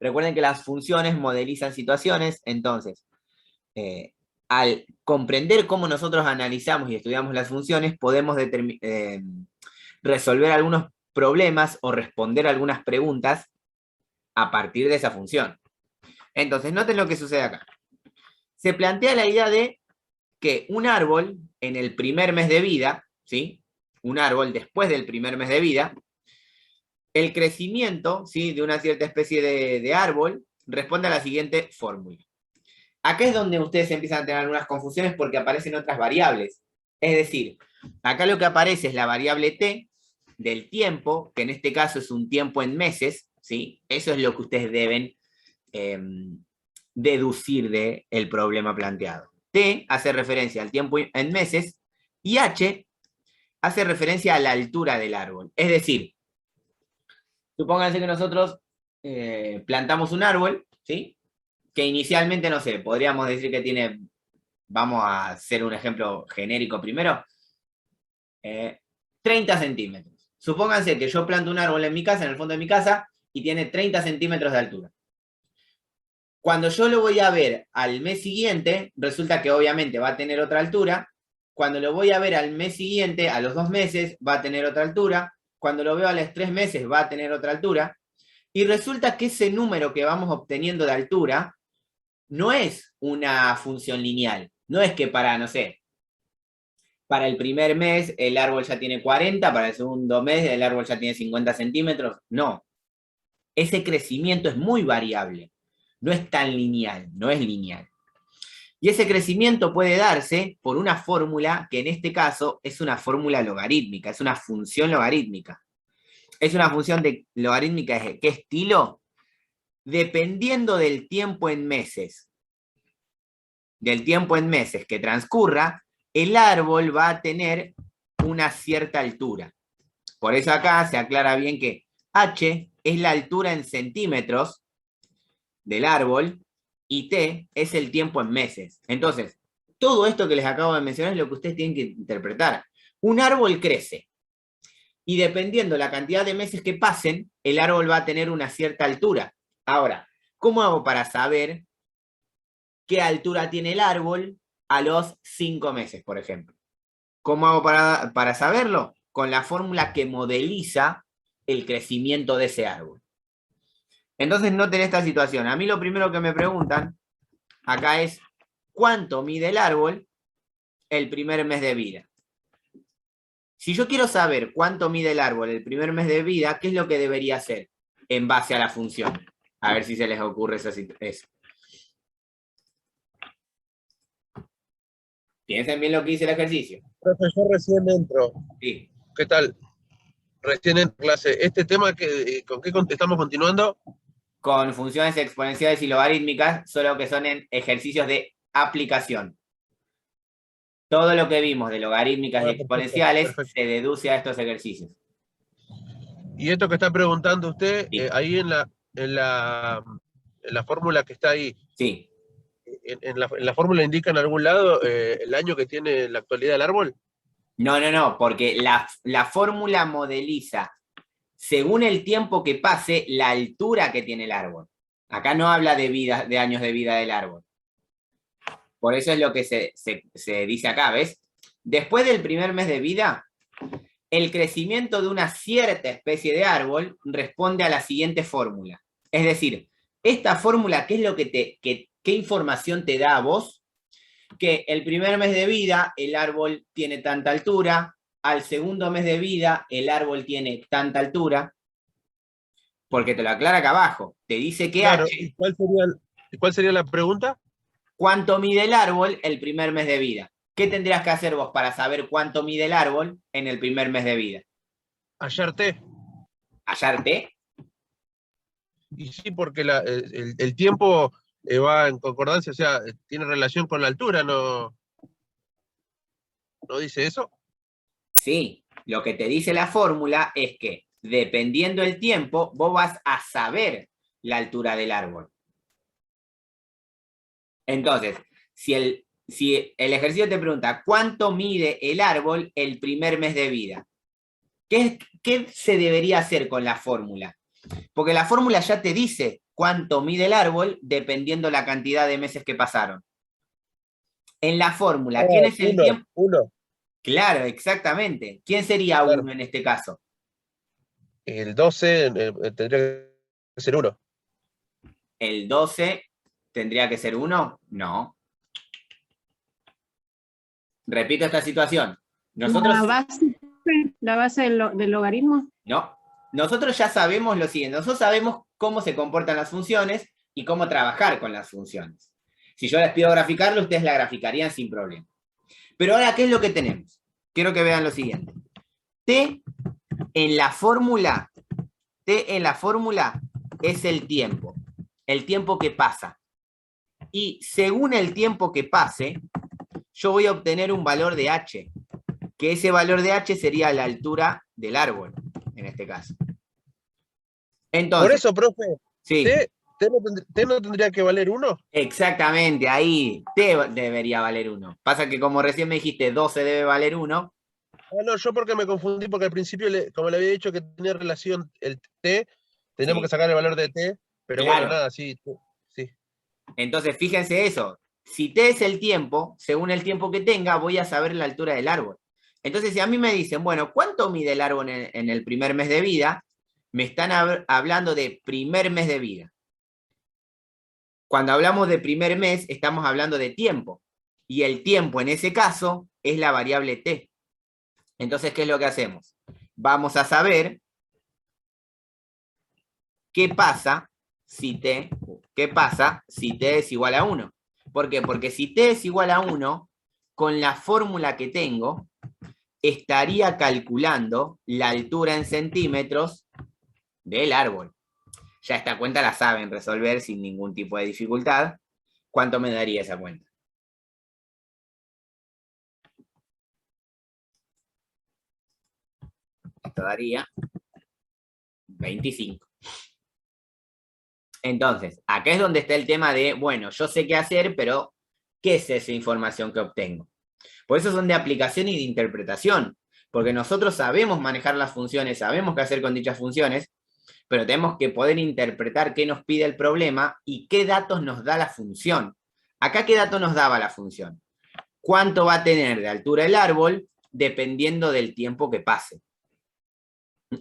Recuerden que las funciones modelizan situaciones, entonces, al comprender cómo nosotros analizamos y estudiamos las funciones, podemos resolver algunos problemas o responder algunas preguntas a partir de esa función. Entonces, noten lo que sucede acá. Se plantea la idea de que un árbol en el primer mes de vida, ¿sí? Un árbol después del primer mes de vida, el crecimiento, ¿sí?, de una cierta especie de árbol responde a la siguiente fórmula. Acá es donde ustedes empiezan a tener algunas confusiones porque aparecen otras variables. Es decir, acá lo que aparece es la variable t del tiempo, que en este caso es un tiempo en meses, ¿sí? Eso es lo que ustedes deben deducir del problema planteado. T hace referencia al tiempo en meses y H hace referencia a la altura del árbol. Es decir, supónganse que nosotros plantamos un árbol, ¿sí?, que inicialmente, no sé, podríamos decir que tiene, vamos a hacer un ejemplo genérico primero, 30 centímetros. Supónganse que yo planto un árbol en mi casa, en el fondo de mi casa, y tiene 30 centímetros de altura. Cuando yo lo voy a ver al mes siguiente, resulta que obviamente va a tener otra altura. Cuando lo voy a ver al mes siguiente, a los 2 meses, va a tener otra altura. Cuando lo veo a los 3 meses, va a tener otra altura. Y resulta que ese número que vamos obteniendo de altura no es una función lineal. No es que para, no sé, para el primer mes el árbol ya tiene 40, para el segundo mes el árbol ya tiene 50 centímetros. No. Ese crecimiento es muy variable. No es tan lineal, no es lineal. Y ese crecimiento puede darse por una fórmula que en este caso es una fórmula logarítmica, es una función logarítmica. Es una función de logarítmica de ¿qué estilo? Dependiendo del tiempo en meses. Del tiempo en meses que transcurra, el árbol va a tener una cierta altura. Por eso acá se aclara bien que H es la altura en centímetros del árbol y T es el tiempo en meses. Entonces, todo esto que les acabo de mencionar es lo que ustedes tienen que interpretar. Un árbol crece y dependiendo la cantidad de meses que pasen, el árbol va a tener una cierta altura. Ahora, ¿cómo hago para saber qué altura tiene el árbol a los 5 meses, por ejemplo? ¿Cómo hago para saberlo? Con la fórmula que modeliza el crecimiento de ese árbol. Entonces noten esta situación. A mí lo primero que me preguntan acá es ¿cuánto mide el árbol el primer mes de vida? Si yo quiero saber cuánto mide el árbol el primer mes de vida, ¿qué es lo que debería hacer en base a la función? A ver si se les ocurre eso. Piensen bien lo que dice el ejercicio. Profesor, recién entro. Sí. ¿Qué tal? Recién entro en clase. Este tema, ¿con qué estamos continuando? Con funciones exponenciales y logarítmicas, solo que son en ejercicios de aplicación. Todo lo que vimos de logarítmicas y exponenciales se deduce a estos ejercicios. Y esto que está preguntando usted, Sí. ahí en la fórmula que está ahí, Sí. en la fórmula indica en algún lado el año que tiene en la actualidad el árbol. No, porque la fórmula modeliza, según el tiempo que pase, la altura que tiene el árbol. Acá no habla de años de vida del árbol. Por eso es lo que se dice acá, ¿ves? Después del primer mes de vida, el crecimiento de una cierta especie de árbol responde a la siguiente fórmula. Es decir, esta fórmula, ¿qué es lo qué información te da a vos? Que el primer mes de vida el árbol tiene tanta altura, al segundo mes de vida el árbol tiene tanta altura, porque te lo aclara acá abajo. Te dice que claro, H... ¿y cuál sería la pregunta? ¿Cuánto mide el árbol el primer mes de vida? ¿Qué tendrías que hacer vos para saber cuánto mide el árbol en el primer mes de vida? Hallar T. ¿Hallar T? Y sí, porque el tiempo va en concordancia, o sea, tiene relación con la altura, ¿no dice eso? Sí, lo que te dice la fórmula es que dependiendo del tiempo, vos vas a saber la altura del árbol. Entonces, si el ejercicio te pregunta ¿cuánto mide el árbol el primer mes de vida? ¿Qué se debería hacer con la fórmula? Porque la fórmula ya te dice cuánto mide el árbol dependiendo la cantidad de meses que pasaron. En la fórmula, ¿quién es el tiempo? Uno, Claro, exactamente. ¿Quién sería claro. 1 en este caso? El 12 tendría que ser 1. ¿El 12 tendría que ser 1? No. Repito esta situación. Nosotros, La base del logaritmo. no, nosotros ya sabemos lo siguiente. Nosotros sabemos cómo se comportan las funciones y cómo trabajar con las funciones. Si yo les pido graficarlo, ustedes la graficarían sin problema. Pero ahora, ¿qué es lo que tenemos? Quiero que vean lo siguiente. T en la fórmula es el tiempo que pasa. Y según el tiempo que pase, yo voy a obtener un valor de h, que ese valor de h sería la altura del árbol, en este caso. Entonces, Por eso, profe, sí, T no tendría que valer 1. exactamente, ahí t debería valer 1. Pasa que como recién me dijiste 12 debe valer 1. Ah, no, yo porque me confundí, porque al principio, como le había dicho que tenía relación el T, teníamos Sí, que sacar el valor de T, pero bueno, claro. nada, sí, sí. Entonces, fíjense eso. Si t es el tiempo, según el tiempo que tenga, voy a saber la altura del árbol. Entonces, si a mí me dicen, bueno, ¿cuánto mide el árbol en el primer mes de vida? Me están hablando de primer mes de vida. Cuando hablamos de primer mes, estamos hablando de tiempo. Y el tiempo, en ese caso, es la variable t. Entonces, ¿qué es lo que hacemos? Vamos a saber qué pasa si t es igual a 1. ¿Por qué? Porque si t es igual a 1, con la fórmula que tengo, estaría calculando la altura en centímetros del árbol. Ya esta cuenta la saben resolver sin ningún tipo de dificultad. ¿Cuánto me daría esa cuenta? Esto daría 25. Entonces, acá es donde está el tema de, bueno, yo sé qué hacer, pero ¿qué es esa información que obtengo? Por eso son de aplicación y de interpretación, porque nosotros sabemos manejar las funciones, sabemos qué hacer con dichas funciones, pero tenemos que poder interpretar qué nos pide el problema y qué datos nos da la función. Acá, ¿qué dato nos daba la función? ¿Cuánto va a tener de altura el árbol dependiendo del tiempo que pase?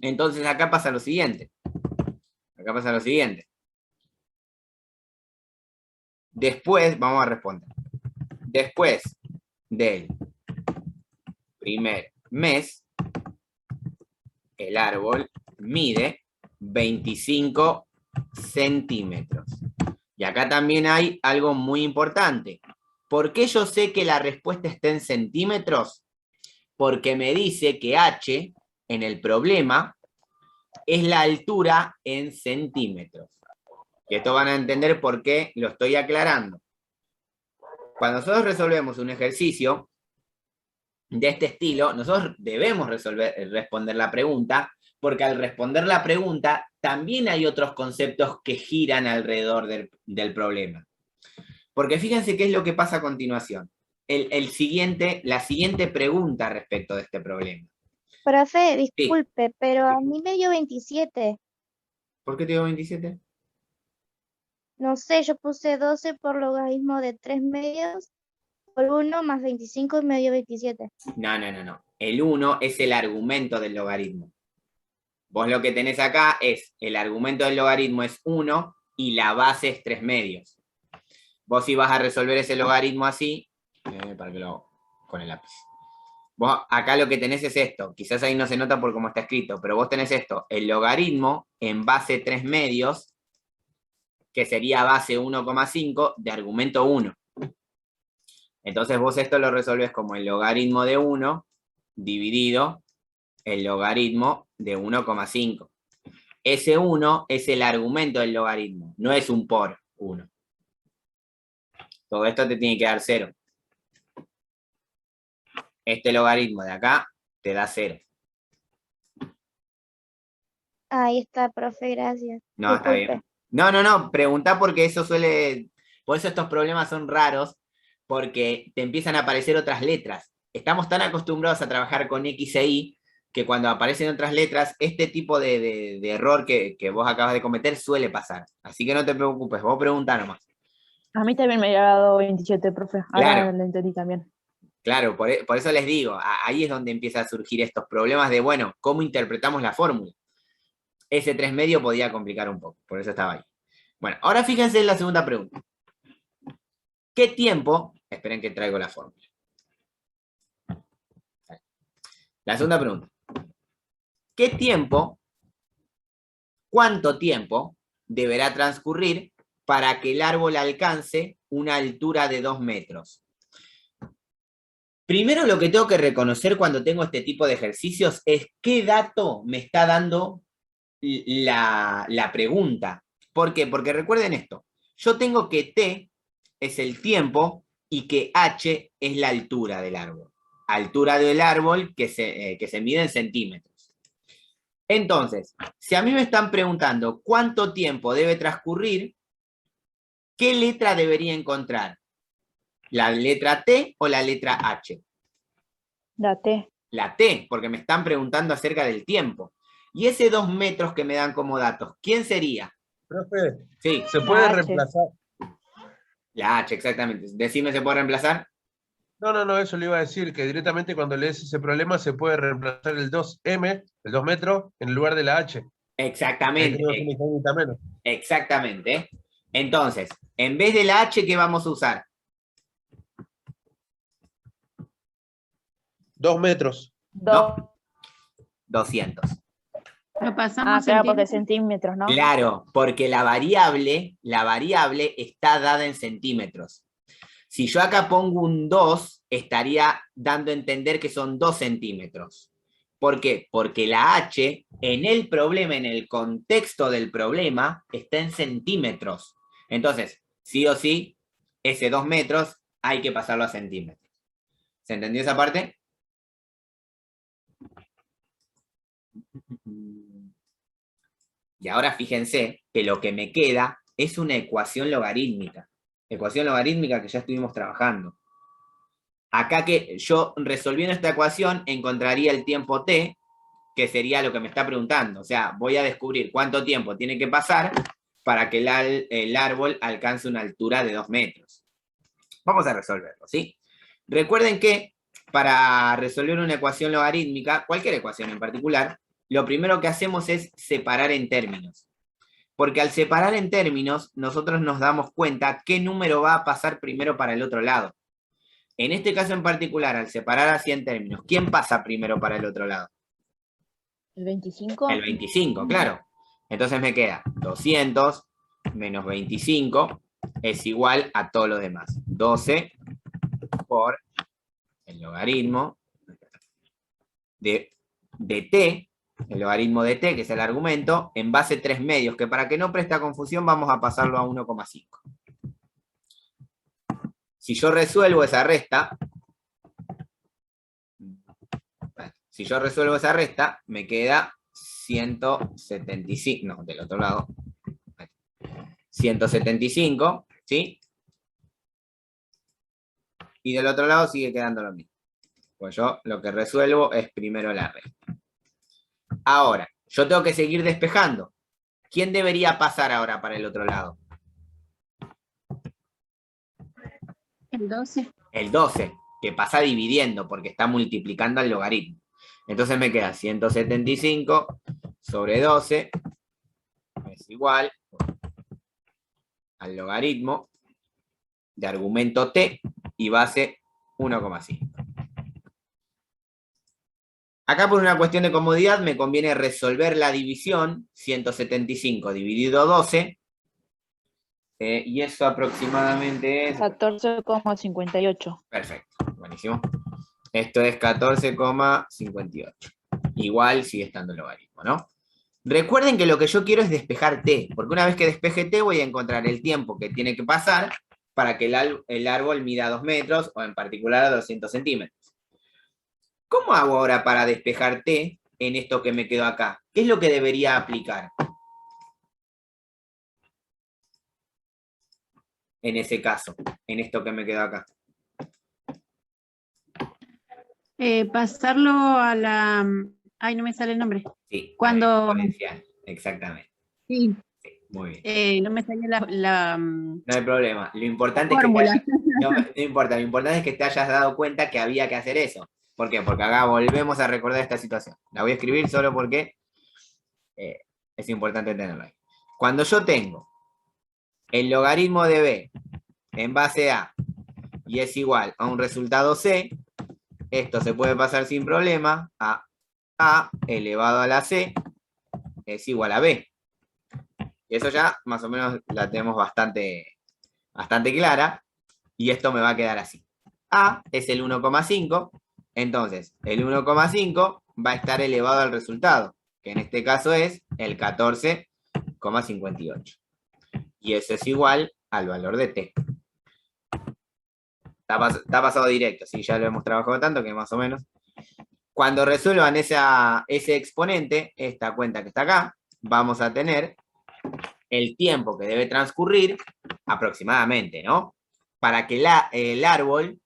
Entonces, acá pasa lo siguiente. Después, vamos a responder. Después del primer mes, el árbol mide 25 centímetros. Y acá también hay algo muy importante. ¿Por qué yo sé que la respuesta está en centímetros? Porque me dice que h en el problema es la altura en centímetros. Y esto van a entender por qué lo estoy aclarando. Cuando nosotros resolvemos un ejercicio de este estilo, nosotros debemos responder la pregunta, porque al responder la pregunta también hay otros conceptos que giran alrededor del problema. Porque fíjense qué es lo que pasa a continuación. La siguiente pregunta respecto de este problema. Profe, Sí. disculpe, pero a mí me dio 27. ¿Por qué te dio 27? No sé, yo puse 12 por logaritmo de 3 medios por 1 más 25 y me dio 27. No. El 1 es el argumento del logaritmo. Vos lo que tenés acá es, el argumento del logaritmo es 1 y la base es 3 medios. Vos si vas a resolver ese logaritmo así, para que lo con el lápiz. Vos acá lo que tenés es esto, quizás ahí no se nota por cómo está escrito, pero vos tenés esto, el logaritmo en base 3 medios, que sería base 1,5 de argumento 1. Entonces vos esto lo resolves como el logaritmo de 1 dividido el logaritmo de 1,5. Ese 1 es el argumento del logaritmo, no es un por 1. Todo esto te tiene que dar 0. Este logaritmo de acá te da 0. Ahí está, profe, gracias. No, está Disculpe. bien. No, preguntá porque eso suele... Por eso estos problemas son raros, porque te empiezan a aparecer otras letras. Estamos tan acostumbrados a trabajar con X e Y, que cuando aparecen otras letras, este tipo de error que vos acabas de cometer suele pasar. Así que no te preocupes, vos preguntá nomás. A mí también me había dado 27, profe. Ahora Claro. lo entendí también. Claro, por eso les digo, ahí es donde empieza a surgir estos problemas de, bueno, ¿cómo interpretamos la fórmula? Ese 3 medio podía complicar un poco, por eso estaba ahí. Bueno, ahora fíjense en la segunda pregunta. ¿Qué tiempo? Esperen que traigo la fórmula. La segunda pregunta. ¿Qué tiempo, cuánto tiempo deberá transcurrir para que el árbol alcance una altura de 2 metros? Primero lo que tengo que reconocer cuando tengo este tipo de ejercicios es qué dato me está dando la pregunta. ¿Por qué? Porque recuerden esto. Yo tengo que T es el tiempo y que H es la altura del árbol. Altura del árbol que se mide en centímetros. Entonces, si a mí me están preguntando cuánto tiempo debe transcurrir, ¿qué letra debería encontrar? ¿La letra T o la letra H? La T. La T, porque me están preguntando acerca del tiempo. Y ese 2 metros que me dan como datos, ¿quién sería? Profe, Sí, ¿se puede H. reemplazar? la H, exactamente. Decime, ¿se puede reemplazar? No, eso le iba a decir, que directamente cuando lees ese problema se puede reemplazar el 2M, el 2 metros, en lugar de la H. Exactamente. Tenemos una incógnita menos. Exactamente. Entonces, en vez de la H, ¿qué vamos a usar? 2 metros. ¿No? 200. Lo pasamos Claro, porque centímetros. centímetros, ¿no? Claro, porque la variable está dada en centímetros. Si yo acá pongo un 2, estaría dando a entender que son 2 centímetros. ¿Por qué? Porque la H en el problema, en el contexto del problema, está en centímetros. Entonces, sí o sí, ese 2 metros hay que pasarlo a centímetros. ¿Se entendió esa parte? Y ahora fíjense que lo que me queda es una ecuación logarítmica. Ecuación logarítmica que ya estuvimos trabajando. Acá que yo resolviendo esta ecuación encontraría el tiempo t, que sería lo que me está preguntando. O sea, voy a descubrir cuánto tiempo tiene que pasar para que el árbol alcance una altura de 2 metros. Vamos a resolverlo, ¿sí? Recuerden que para resolver una ecuación logarítmica, cualquier ecuación en particular, lo primero que hacemos es separar en términos. Porque al separar en términos, nosotros nos damos cuenta qué número va a pasar primero para el otro lado. En este caso en particular, al separar así en términos, ¿quién pasa primero para el otro lado? ¿El 25? El 25, claro. Entonces me queda 200 menos 25 es igual a todos los demás. 12 por el logaritmo de t, el logaritmo de t, que es el argumento, en base 3 medios, que para que no preste confusión vamos a pasarlo a 1,5. Si yo resuelvo esa resta, me queda 175, no, del otro lado, 175, ¿sí? Y del otro lado sigue quedando lo mismo. Pues yo lo que resuelvo es primero la resta. Ahora, yo tengo que seguir despejando. ¿Quién debería pasar ahora para el otro lado? El 12. El 12, que pasa dividiendo porque está multiplicando al logaritmo. Entonces me queda 175 sobre 12 es igual al logaritmo de argumento t y base 1,5. Acá por una cuestión de comodidad me conviene resolver la división, 175 dividido 12, y eso aproximadamente es... 14,58. Perfecto, buenísimo. Esto es 14,58. Igual sigue estando el logaritmo, ¿no? Recuerden que lo que yo quiero es despejar t, porque una vez que despeje t voy a encontrar el tiempo que tiene que pasar para que el árbol mida 2 metros, o en particular a 200 centímetros. ¿Cómo hago ahora para despejar t en esto que me quedó acá? ¿Qué es lo que debería aplicar? En ese caso, en esto que me quedó acá. Pasarlo a la Ay, no me sale el nombre. Sí, Cuando- exponencial, exactamente. Sí, Sí, muy bien. no me sale No hay problema. Lo importante es que fórmula. no importa, lo importante es que te hayas dado cuenta que había que hacer eso. ¿Por qué? Porque acá volvemos a recordar esta situación. La voy a escribir solo porque es importante tenerlo ahí. Cuando yo tengo el logaritmo de b en base a y es igual a un resultado c, esto se puede pasar sin problema a elevado a la c es igual a b. Y eso ya más o menos la tenemos bastante clara. Y esto me va a quedar así. A es el 1,5. Entonces, el 1,5 va a estar elevado al resultado, que en este caso es el 14,58. Y eso es igual al valor de t. Está pasado directo, ¿sí? Ya lo hemos trabajado tanto que más o menos. Cuando resuelvan ese exponente, esta cuenta que está acá, vamos a tener el tiempo que debe transcurrir aproximadamente, ¿no? Para que el árbol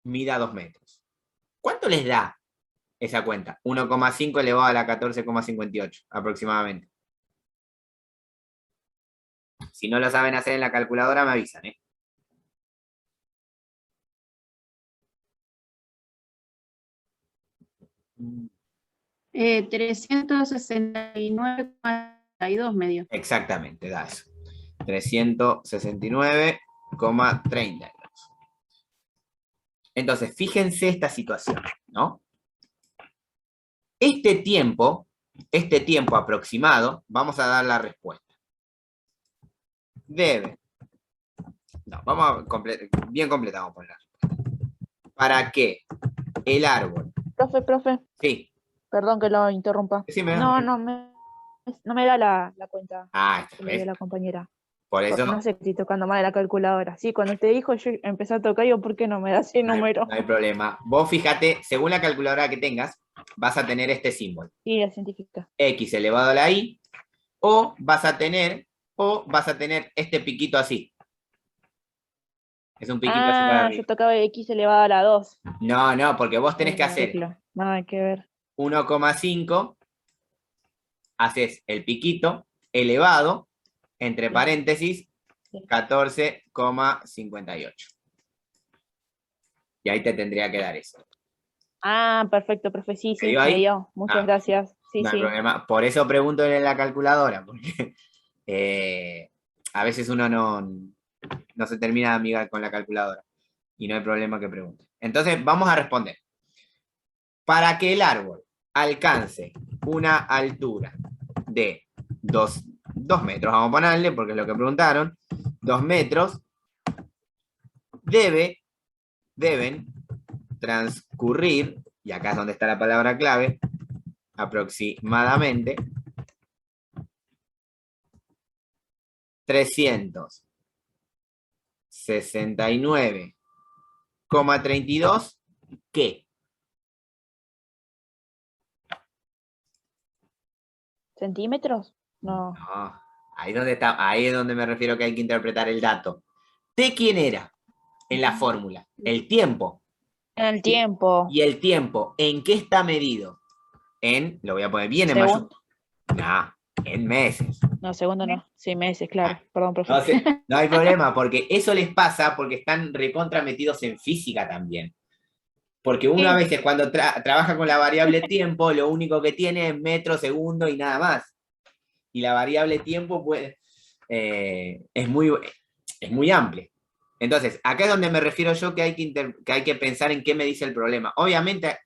mida 2 metros. ¿Cuánto les da esa cuenta? 1,5 elevado a la 14,58 aproximadamente. Si no lo saben hacer en la calculadora, me avisan, ¿eh? Mm. 369,32 medio. Exactamente, da eso. 369,32. Entonces, fíjense esta situación, ¿no? Este tiempo aproximado, vamos a dar la respuesta. Debe. No, vamos a bien completado vamos a poner. ¿Para qué el árbol? Profe, Sí. perdón que lo interrumpa. Decime. No me da la cuenta Esta que me dio vez. la compañera. Por eso. No sé, estoy tocando mal la calculadora. Sí, cuando te dijo, yo empecé a tocar y digo, ¿por qué no me da ese número? No hay problema. Vos fíjate, según la calculadora que tengas, vas a tener este símbolo. Sí, la científica. X elevado a la y, o vas a tener este piquito así. Es un piquito así para arriba. Yo tocaba X elevado a la 2. No, porque vos tenés que hacer Nada que ver. 1,5, haces el piquito elevado, entre paréntesis, 14,58. Y ahí te tendría que dar eso. Perfecto, profe. Sí, ¿Te dio me ahí? dio. Muchas gracias. Sí, No hay sí. problema. Por eso pregunto en la calculadora, porque a veces uno no se termina de amigar con la calculadora. Y no hay problema que pregunte. Entonces, vamos a responder. Para que el árbol alcance una altura de 2 metros, vamos a ponerle, porque es lo que preguntaron, 2 metros, deben transcurrir, y acá es donde está la palabra clave, aproximadamente 369,32, ¿qué? ¿Centímetros? No. No, ahí es donde me refiero que hay que interpretar el dato. ¿T quién era en la fórmula? El tiempo. En el tiempo. ¿Y el tiempo en qué está medido? Lo voy a poner bien en mayúscula. No, en meses. No, segundo no. Sí, meses, claro. Perdón, profe. No hay problema, porque eso les pasa porque están recontra metidos en física también. Porque uno a veces cuando trabaja con la variable tiempo, lo único que tiene es metro, segundo y nada más. Y la variable tiempo es muy amplia. Entonces, acá es donde me refiero yo que hay que pensar en qué me dice el problema. Obviamente,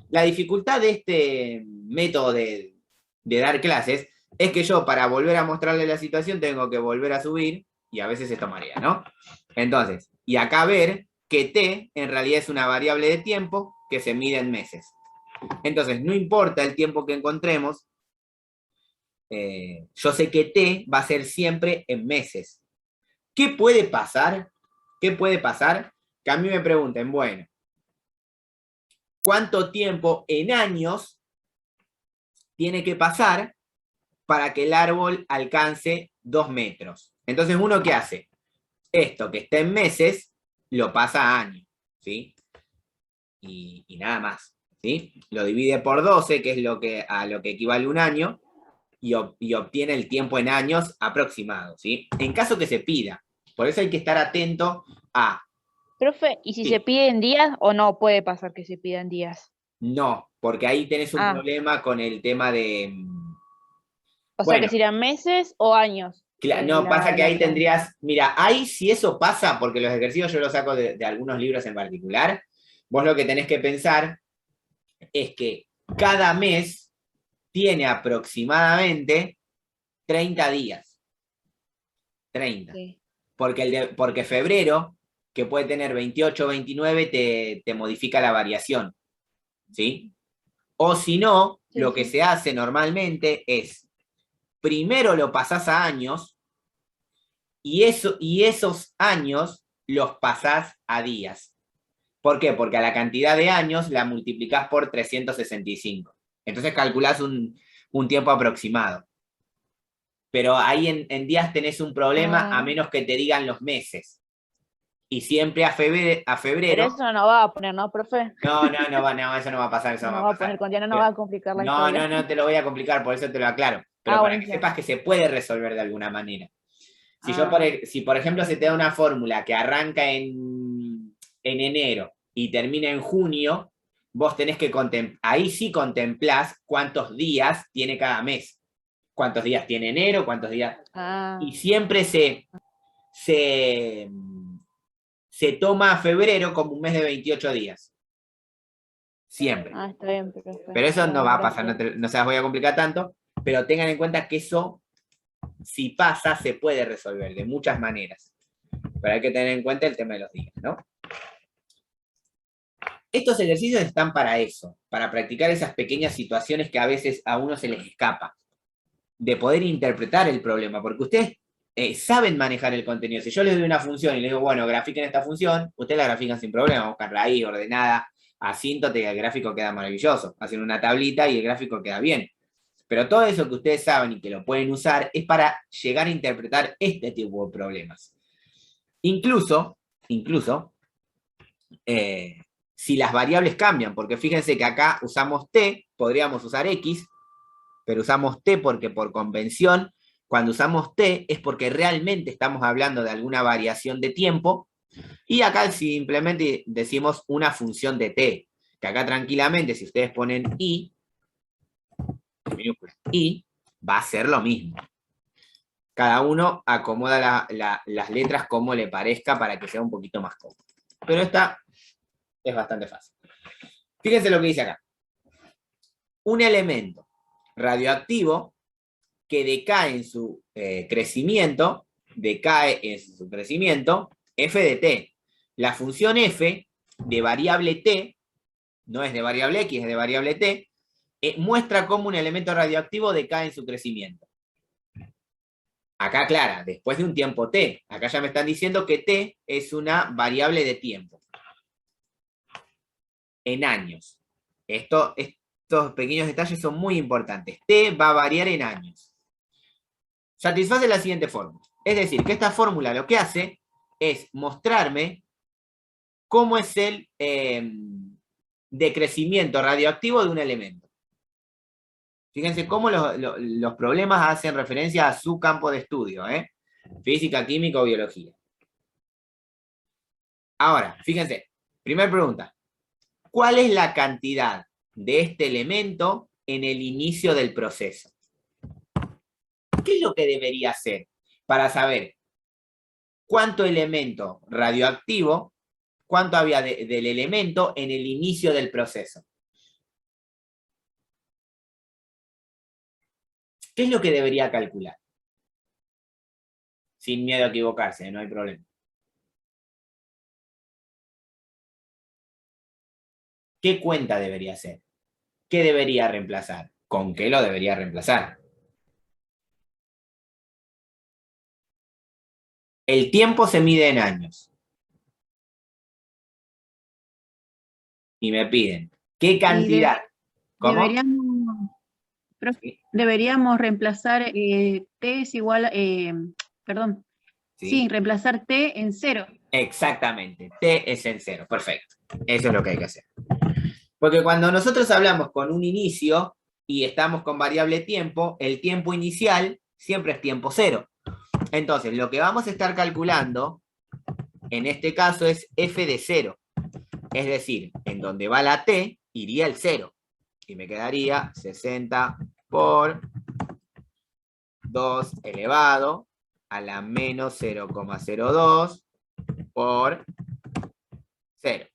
la dificultad de este método de dar clases es que yo, para volver a mostrarle la situación, tengo que volver a subir, y a veces esto marea, ¿no? Entonces, y acá ver que t en realidad es una variable de tiempo que se mide en meses. Entonces, no importa el tiempo que encontremos, yo sé que t va a ser siempre en meses. ¿Qué puede pasar? ¿Qué puede pasar? Que a mí me pregunten, bueno, ¿cuánto tiempo en años tiene que pasar para que el árbol alcance 2 metros? Entonces, ¿uno qué hace? Esto que está en meses, lo pasa a años, ¿sí? Y nada más. ¿sí? Lo divide por 12, que es a lo que equivale un año, y obtiene el tiempo en años aproximado, ¿sí? En caso que se pida. Por eso hay que estar atento a... Profe, ¿y si Sí. se pide en días o no puede pasar que se pida en días? No, porque ahí tenés un Ah. problema con el tema de... O sea, Bueno, que serían meses o años. no, pasa que la ahí pregunta. tendrías... Mira, ahí si eso pasa, porque los ejercicios yo los saco de algunos libros en particular, vos lo que tenés que pensar es que cada mes tiene aproximadamente 30 días. 30. Sí. Porque febrero, que puede tener 28 o 29, te modifica la variación. ¿Sí? O si no, Sí, lo que sí. se hace normalmente es, primero lo pasás a años, y esos años los pasás a días. ¿Por qué? Porque a la cantidad de años la multiplicás por 365. Entonces calculás un tiempo aproximado. Pero ahí en días tenés un problema, a menos que te digan los meses. Y siempre a Pero febrero... eso no va a poner, ¿no, profe? No, eso no va a pasar, eso no No va va a a poner pasar. con Diana, no va a complicar la No, historia. no te lo voy a complicar, por eso te lo aclaro. Pero para que buenísimo. sepas que se puede resolver de alguna manera. Si, Ah. si por ejemplo se te da una fórmula que arranca en enero y termina en junio, vos tenés que ahí sí contemplás cuántos días tiene cada mes. Cuántos días tiene enero, cuántos días... Ah. Y siempre se toma a febrero como un mes de 28 días. Siempre. Ah, está bien, profe. Pero eso no Bueno, va a pasar, gracias. no se las voy a complicar tanto, pero tengan en cuenta que eso, si pasa, se puede resolver de muchas maneras. Pero hay que tener en cuenta el tema de los días, ¿no? Estos ejercicios están para eso, para practicar esas pequeñas situaciones que a veces a uno se les escapa, de poder interpretar el problema, porque ustedes saben manejar el contenido. Si yo les doy una función y les digo, bueno, grafiquen esta función, ustedes la grafican sin problema, buscarla ahí, ordenada, asíntote, y el gráfico queda maravilloso. Hacen una tablita y el gráfico queda bien. Pero todo eso que ustedes saben y que lo pueden usar es para llegar a interpretar este tipo de problemas. Incluso, si las variables cambian, porque fíjense que acá usamos t, podríamos usar x, pero usamos t porque por convención, cuando usamos t es porque realmente estamos hablando de alguna variación de tiempo, y acá simplemente decimos una función de t, que acá tranquilamente si ustedes ponen i, va a ser lo mismo. Cada uno acomoda las letras como le parezca para que sea un poquito más cómodo. Pero esta es bastante fácil. Fíjense lo que dice acá. Un elemento radioactivo que decae en su crecimiento, f de t. La función f de variable t, no es de variable x, es de variable t, muestra cómo un elemento radioactivo decae en su crecimiento. Acá, clara, después de un tiempo t. Acá ya me están diciendo que t es una variable de tiempo. En años. Estos pequeños detalles son muy importantes. T va a variar en años. Satisface la siguiente fórmula. Es decir, que esta fórmula lo que hace es mostrarme cómo es el decrecimiento radioactivo de un elemento. Fíjense cómo los problemas hacen referencia a su campo de estudio, física, química o biología. Ahora, fíjense, primera pregunta. ¿Cuál es la cantidad de este elemento en el inicio del proceso? ¿Qué es lo que debería hacer para saber cuánto elemento radioactivo, cuánto había del elemento en el inicio del proceso? ¿Qué es lo que debería calcular? Sin miedo a equivocarse, no hay problema. ¿Qué cuenta debería hacer? ¿Qué debería reemplazar? ¿Con qué lo debería reemplazar? El tiempo se mide en años. Y me piden, ¿qué cantidad? ¿Cómo? Deberíamos reemplazar t es igual, perdón, sí, reemplazar t en 0. Exactamente, t es en 0, perfecto. Eso es lo que hay que hacer. Porque cuando nosotros hablamos con un inicio y estamos con variable tiempo, el tiempo inicial siempre es tiempo cero. Entonces, lo que vamos a estar calculando, en este caso, es f de 0. Es decir, en donde va la t, iría el 0. Y me quedaría 60 por 2 elevado a la menos 0,02 por 0.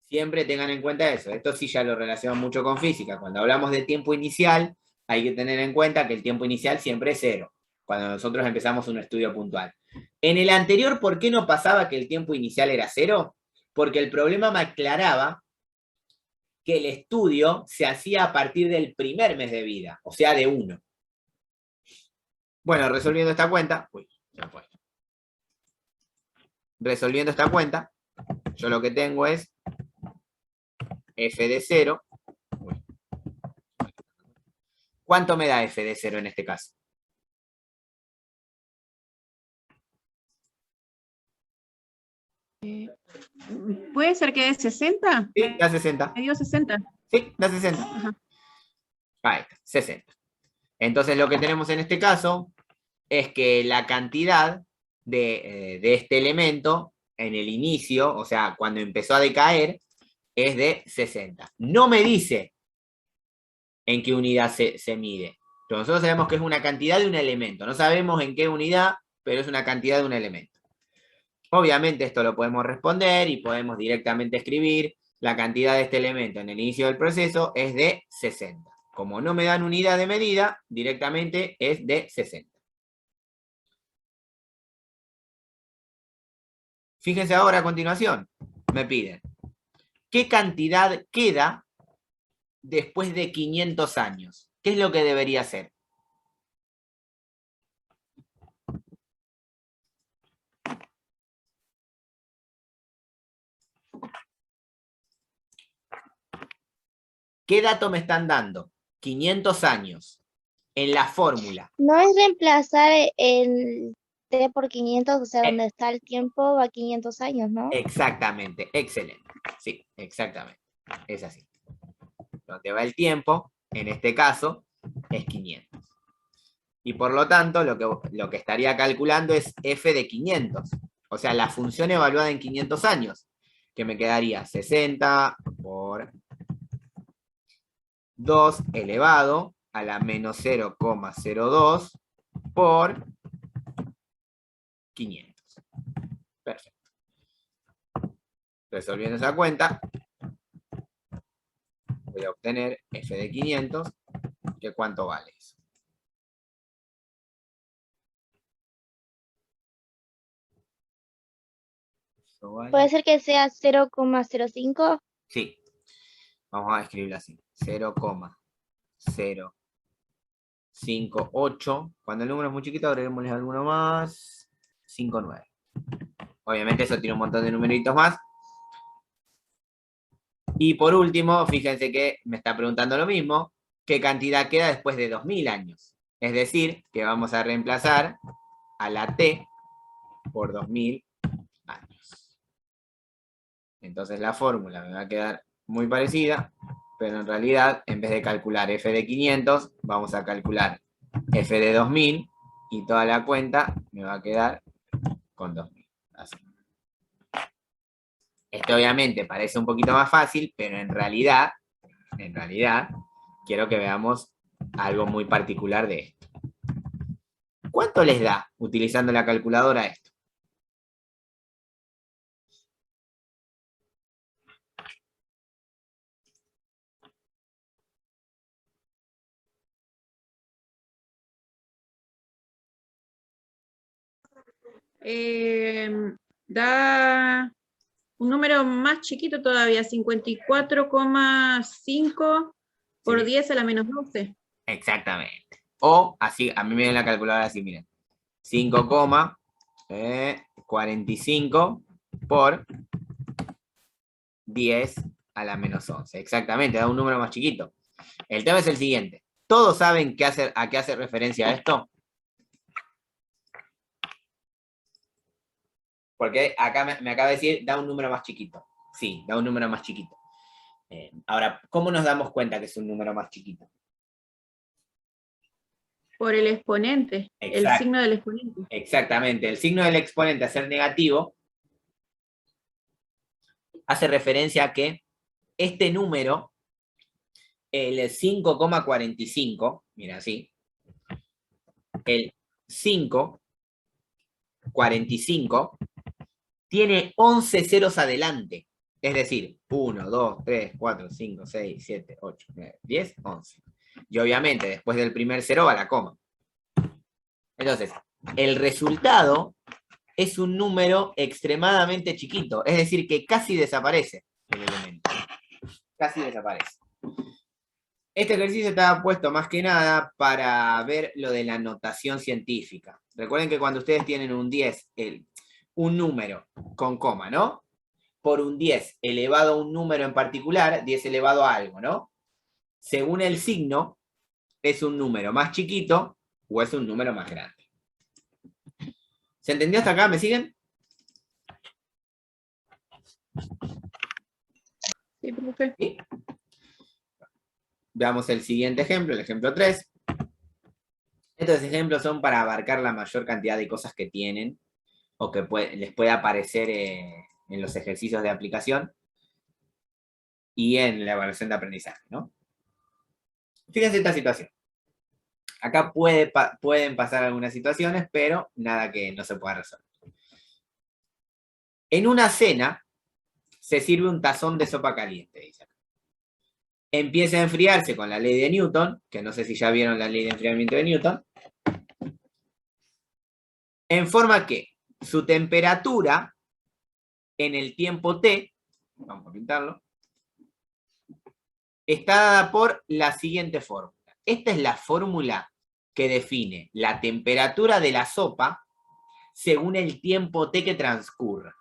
Siempre tengan en cuenta eso. Esto sí ya lo relacionamos mucho con física. Cuando hablamos de tiempo inicial, hay que tener en cuenta que el tiempo inicial siempre es 0, cuando nosotros empezamos un estudio puntual. En el anterior, ¿por qué no pasaba que el tiempo inicial era 0? Porque el problema me aclaraba que el estudio se hacía a partir del primer mes de vida, o sea, de 1. Bueno, resolviendo esta cuenta, resolviendo esta cuenta, yo lo que tengo es f de 0. ¿Cuánto me da f de 0 en este caso? ¿Puede ser que dé 60? Sí, da 60. Me dio 60. Sí, da 60. Ajá. Ahí está, 60. Entonces lo que tenemos en este caso es que la cantidad de este elemento en el inicio, o sea, cuando empezó a decaer, es de 60. No me dice en qué unidad se mide. Pero nosotros sabemos que es una cantidad de un elemento. No sabemos en qué unidad, pero es una cantidad de un elemento. Obviamente esto lo podemos responder y podemos directamente escribir la cantidad de este elemento en el inicio del proceso es de 60. Como no me dan unidad de medida, directamente es de 60. Fíjense ahora a continuación, me piden, ¿qué cantidad queda después de 500 años? ¿Qué es lo que debería ser? ¿Qué dato me están dando? 500 años. En la fórmula. No es reemplazar el t por 500, o sea, donde está el tiempo va 500 años, ¿no? Exactamente, excelente. Sí, exactamente. Es así. Donde va el tiempo, en este caso, es 500. Y por lo tanto, lo que estaría calculando es f de 500. O sea, la función evaluada en 500 años. Que me quedaría 60 por 2 elevado a la menos 0,02 por 500. Perfecto. Resolviendo esa cuenta, voy a obtener f de 500, que ¿cuánto vale eso? Eso vale... Puede ser que sea 0,05. Sí, vamos a escribirlo así. 0,058. Cuando el número es muy chiquito, agreguémosle alguno más. 59. Obviamente eso tiene un montón de numeritos más. Y por último, fíjense que me está preguntando lo mismo. ¿Qué cantidad queda después de 2000 años? Es decir, que vamos a reemplazar a la t por 2000 años. Entonces la fórmula me va a quedar muy parecida, pero en realidad, en vez de calcular f de 500, vamos a calcular f de 2000 y toda la cuenta me va a quedar con 2000. Así. Esto obviamente parece un poquito más fácil, pero en realidad, quiero que veamos algo muy particular de esto. ¿Cuánto les da utilizando la calculadora esto? Da un número más chiquito todavía, 54,5 por Sí. 10 a la menos 12. Exactamente. O así, a mí me viene la calculadora así, miren. 5,45 por 10 a la menos 11. Exactamente, da un número más chiquito. El tema es el siguiente. ¿Todos saben a qué hace referencia a esto? Porque acá me acaba de decir, da un número más chiquito. Sí, da un número más chiquito. Ahora, ¿cómo nos damos cuenta que es un número más chiquito? Por el exponente, el Exacto. signo del exponente. Exactamente, el signo del exponente a ser negativo hace referencia a que este número, el 5,45, mira así, el 5,45 tiene 11 ceros adelante. Es decir, 1, 2, 3, 4, 5, 6, 7, 8, 9, 10, 11. Y obviamente después del primer cero va la coma. Entonces, el resultado es un número extremadamente chiquito, es decir, que casi desaparece el elemento. Casi desaparece. Este ejercicio está puesto más que nada para ver lo de la notación científica. Recuerden que cuando ustedes tienen un 10, un número con coma, ¿no? Por un 10 elevado a un número en particular, 10 elevado a algo, ¿no? Según el signo, es un número más chiquito o es un número más grande. ¿Se entendió hasta acá? ¿Me siguen? Sí, profe. ¿Sí? Veamos el siguiente ejemplo, el ejemplo 3. Estos ejemplos son para abarcar la mayor cantidad de cosas que tienen o que les puede aparecer en los ejercicios de aplicación y en la evaluación de aprendizaje, ¿no? Fíjense esta situación. Acá pueden pasar algunas situaciones, pero nada que no se pueda resolver. En una cena se sirve un tazón de sopa caliente, dice acá. Empieza a enfriarse con la ley de Newton, que no sé si ya vieron la ley de enfriamiento de Newton, en forma que su temperatura en el tiempo t, vamos a pintarlo, está dada por la siguiente fórmula. Esta es la fórmula que define la temperatura de la sopa según el tiempo t que transcurra.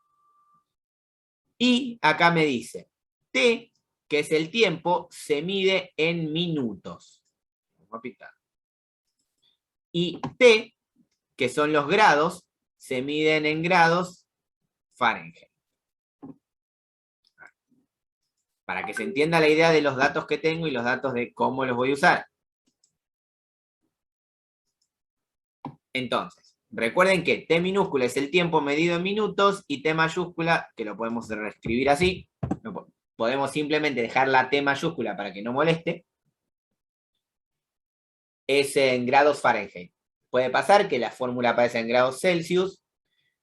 Y acá me dice, t, que es el tiempo, se mide en minutos. Vamos a pintar. Y t, que son los grados, se miden en grados Fahrenheit. Para que se entienda la idea de los datos que tengo y los datos de cómo los voy a usar. Entonces, recuerden que T minúscula es el tiempo medido en minutos y T mayúscula, que lo podemos reescribir así, podemos simplemente dejar la T mayúscula para que no moleste, es en grados Fahrenheit. Puede pasar que la fórmula aparezca en grados Celsius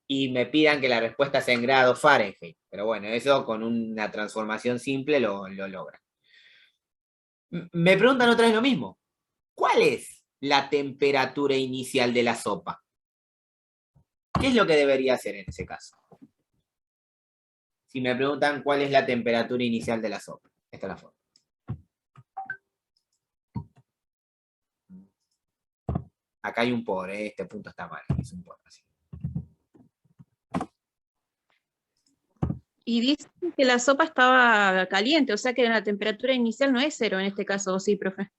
y me pidan que la respuesta sea en grados Fahrenheit. Pero bueno, eso con una transformación simple lo logra. Me preguntan otra vez lo mismo. ¿Cuál es la temperatura inicial de la sopa? ¿Qué es lo que debería hacer en ese caso? Si me preguntan cuál es la temperatura inicial de la sopa. Esta es la forma. Acá hay un por, este punto está mal. Es un por, así. Y dice que la sopa estaba caliente, o sea que la temperatura inicial no es 0 en este caso, ¿o sí, profe?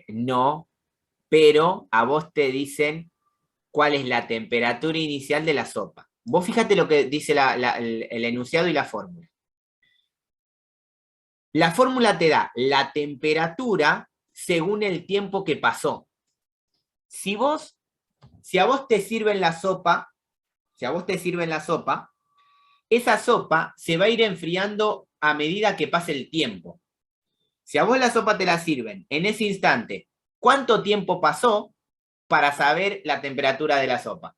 No, pero a vos te dicen cuál es la temperatura inicial de la sopa. Vos fíjate lo que dice el enunciado y la fórmula. La fórmula te da la temperatura según el tiempo que pasó. Si a vos te sirven la sopa, esa sopa se va a ir enfriando a medida que pase el tiempo. Si a vos la sopa te la sirven en ese instante, ¿cuánto tiempo pasó para saber la temperatura de la sopa?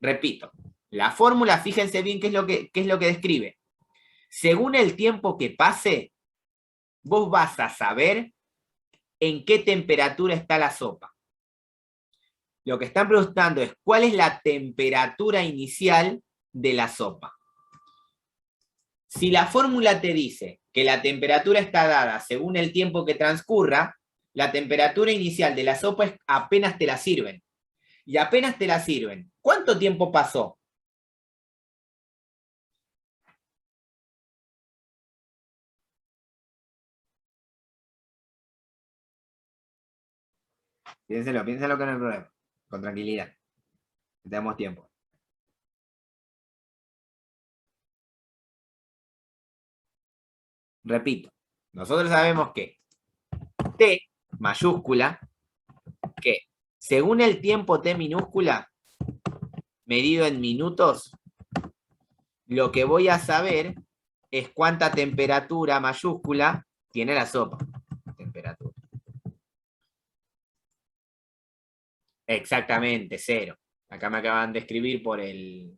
Repito, la fórmula, fíjense bien qué es lo que describe. Según el tiempo que pase, vos vas a saber en qué temperatura está la sopa. Lo que están preguntando es cuál es la temperatura inicial de la sopa. Si la fórmula te dice que la temperatura está dada según el tiempo que transcurra, la temperatura inicial de la sopa es apenas te la sirven. Y apenas te la sirven, ¿cuánto tiempo pasó? Piénselo que no hay problema. Con tranquilidad. Tenemos tiempo. repito, nosotros sabemos que T mayúscula, que según el tiempo T minúscula, medido en minutos, lo que voy a saber es cuánta temperatura mayúscula tiene la sopa. Temperatura. Exactamente, 0. Acá me acaban de escribir por el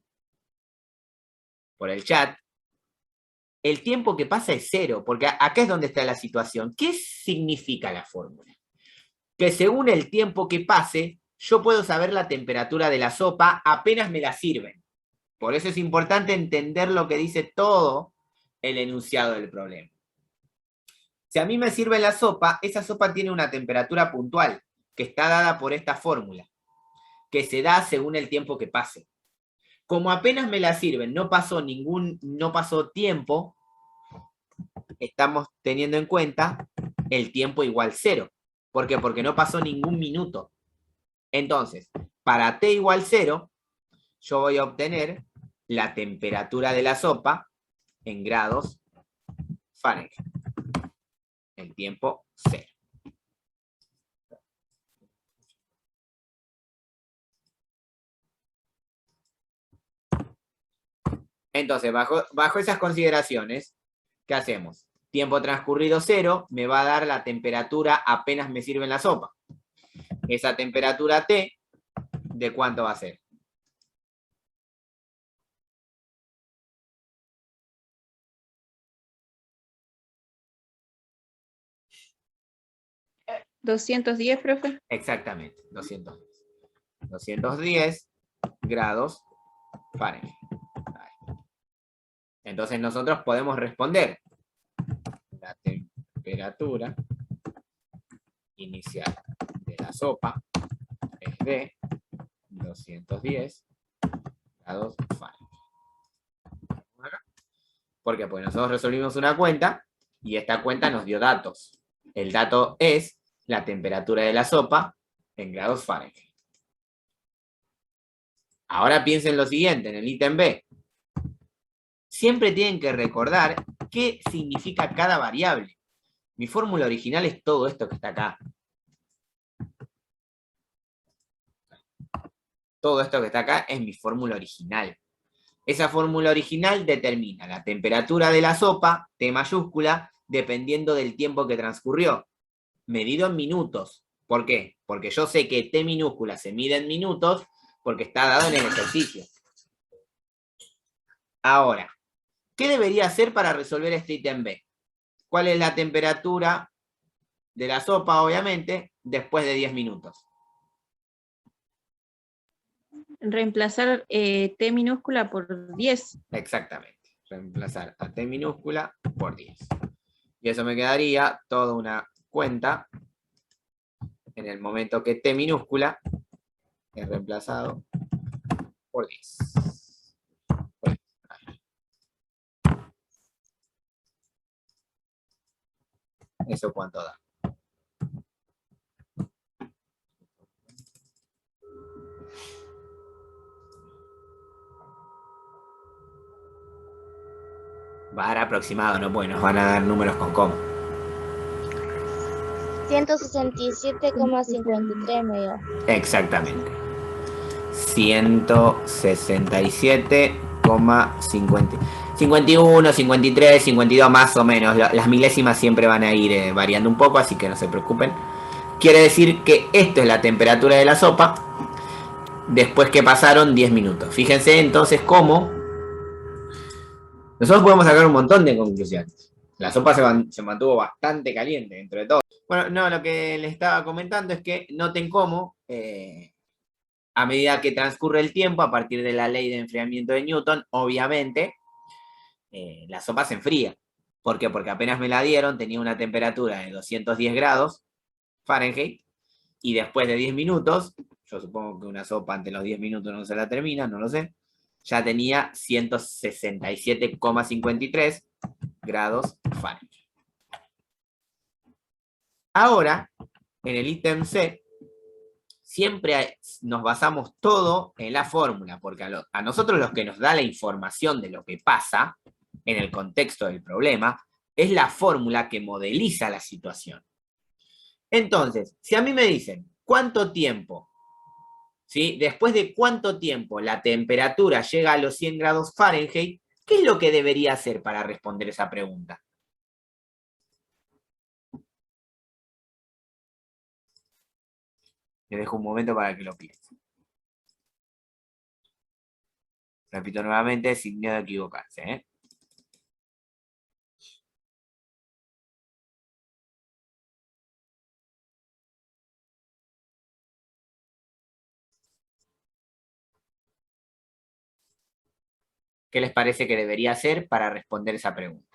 chat. El tiempo que pasa es 0, porque acá es donde está la situación. ¿Qué significa la fórmula? Que según el tiempo que pase, yo puedo saber la temperatura de la sopa apenas me la sirven. Por eso es importante entender lo que dice todo el enunciado del problema. Si a mí me sirve la sopa, esa sopa tiene una temperatura puntual, que está dada por esta fórmula, que se da según el tiempo que pase. Como apenas me la sirven, no pasó tiempo, estamos teniendo en cuenta el tiempo igual 0. ¿Por qué? Porque no pasó ningún minuto. Entonces, para T igual 0, yo voy a obtener la temperatura de la sopa en grados Fahrenheit. El tiempo 0. Entonces, bajo esas consideraciones, ¿qué hacemos? Tiempo transcurrido 0 me va a dar la temperatura apenas me sirve la sopa. Esa temperatura T, ¿de cuánto va a ser? ¿210, profe? Exactamente, 210. 210 grados Fahrenheit. Entonces nosotros podemos responder la temperatura inicial de la sopa es de 210 grados Fahrenheit. ¿Por qué? Pues nosotros resolvimos una cuenta y esta cuenta nos dio datos. El dato es la temperatura de la sopa en grados Fahrenheit. Ahora piensen lo siguiente, en el ítem B. Siempre tienen que recordar qué significa cada variable. Mi fórmula original es todo esto que está acá. Todo esto que está acá es mi fórmula original. Esa fórmula original determina la temperatura de la sopa, T mayúscula, dependiendo del tiempo que transcurrió, medido en minutos. ¿Por qué? Porque yo sé que T minúscula se mide en minutos porque está dado en el ejercicio. Ahora, ¿qué debería hacer para resolver este ítem B? ¿Cuál es la temperatura de la sopa, obviamente, después de 10 minutos? Reemplazar T minúscula por 10. Exactamente. Reemplazar a T minúscula por 10. Y eso me quedaría toda una cuenta en el momento que T minúscula es reemplazado por 10. ¿Eso cuánto da? Va a dar aproximado, ¿no? Bueno, nos van a dar números con coma. 167,53 me dio. Exactamente. 167,50. 51, 53, 52 más o menos. Las milésimas siempre van a ir variando un poco, así que no se preocupen. Quiere decir que esto es la temperatura de la sopa después que pasaron 10 minutos. Fíjense entonces cómo nosotros podemos sacar un montón de conclusiones. La sopa se mantuvo bastante caliente dentro de todo. Bueno, no, lo que les estaba comentando es que noten cómo a medida que transcurre el tiempo, a partir de la ley de enfriamiento de Newton, obviamente, la sopa se enfría. ¿Por qué? Porque apenas me la dieron, tenía una temperatura de 210 grados Fahrenheit, y después de 10 minutos, yo supongo que una sopa ante los 10 minutos no se la termina, no lo sé, ya tenía 167,53 grados Fahrenheit. Ahora, en el ítem C, siempre nos basamos todo en la fórmula, porque a nosotros lo que nos da la información de lo que pasa en el contexto del problema es la fórmula que modeliza la situación. Entonces, si a mí me dicen, ¿cuánto tiempo? ¿Sí? Después de cuánto tiempo la temperatura llega a los 100 grados Fahrenheit, ¿qué es lo que debería hacer para responder esa pregunta? Les dejo un momento para que lo piensen. Repito nuevamente, sin miedo a equivocarse, ¿eh? ¿Qué les parece que debería hacer para responder esa pregunta?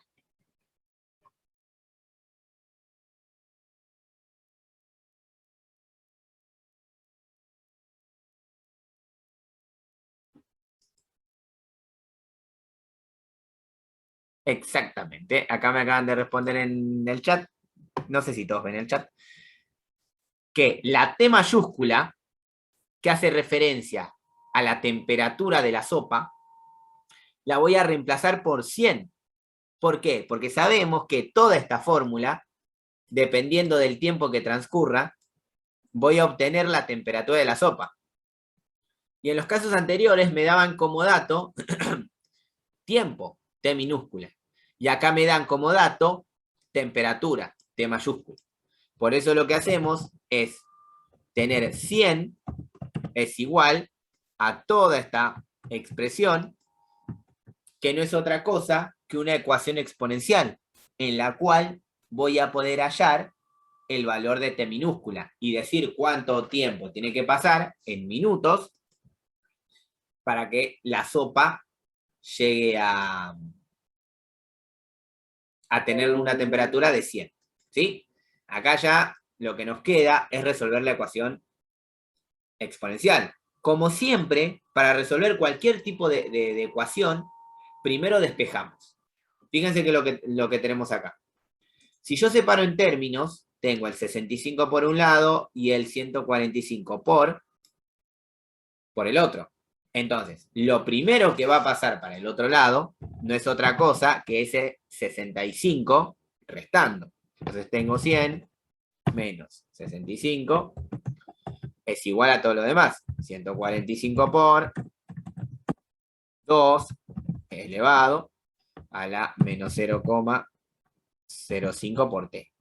Exactamente. Acá me acaban de responder en el chat. No sé si todos ven el chat. Que la T mayúscula, que hace referencia a la temperatura de la sopa, la voy a reemplazar por 100. ¿Por qué? Porque sabemos que toda esta fórmula, dependiendo del tiempo que transcurra, voy a obtener la temperatura de la sopa. Y en los casos anteriores me daban como dato tiempo, T minúscula. Y acá me dan como dato temperatura, T mayúscula. Por eso lo que hacemos es tener 100 es igual a toda esta expresión, que no es otra cosa que una ecuación exponencial, en la cual voy a poder hallar el valor de T minúscula y decir cuánto tiempo tiene que pasar en minutos para que la sopa llegue a tener una temperatura de 100. ¿Sí? Acá ya lo que nos queda es resolver la ecuación exponencial. Como siempre, para resolver cualquier tipo de ecuación, primero despejamos. Fíjense que lo que tenemos acá. Si yo separo en términos, tengo el 65 por un lado y el 145 por el otro. Entonces, lo primero que va a pasar para el otro lado no es otra cosa que ese 65 restando. Entonces tengo 100 menos 65 es igual a todo lo demás. 145 por 2 elevado a la menos 0,05 por t.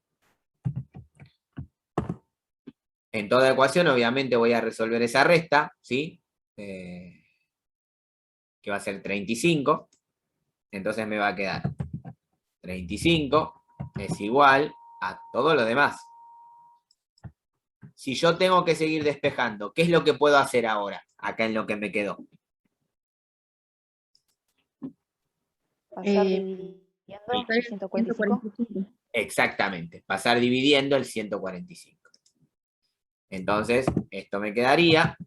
En toda ecuación, obviamente, voy a resolver esa resta, ¿sí? Que va a ser 35. Entonces me va a quedar 35 es igual a todo lo demás. Si yo tengo que seguir despejando, ¿qué es lo que puedo hacer ahora? Acá en lo que me quedó. Pasar dividiendo el 145. Exactamente, pasar dividiendo el 145. Entonces, esto me quedaría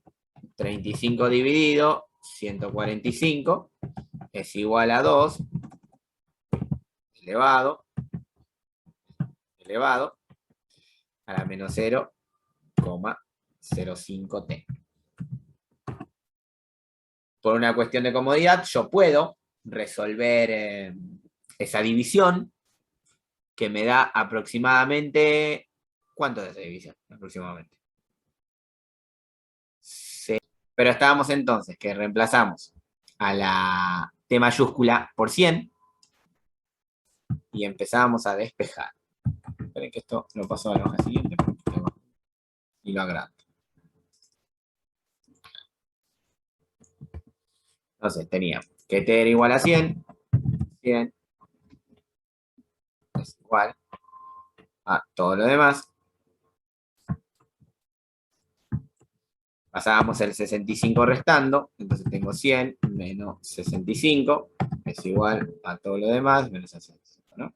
35 dividido 145 es igual a 2 elevado a la menos 0,05 t. Por una cuestión de comodidad, yo puedo resolver esa división que me da aproximadamente... ¿Cuánto es esa división? Aproximadamente. Pero estábamos entonces que reemplazamos a la T mayúscula por 100 y empezábamos a despejar. Esperen que esto lo paso a la hoja siguiente y lo agrando. Entonces teníamos que T era igual a 100 es igual a todo lo demás. Pasábamos el 65 restando, entonces tengo 100 menos 65, es igual a todo lo demás, menos 65, ¿no?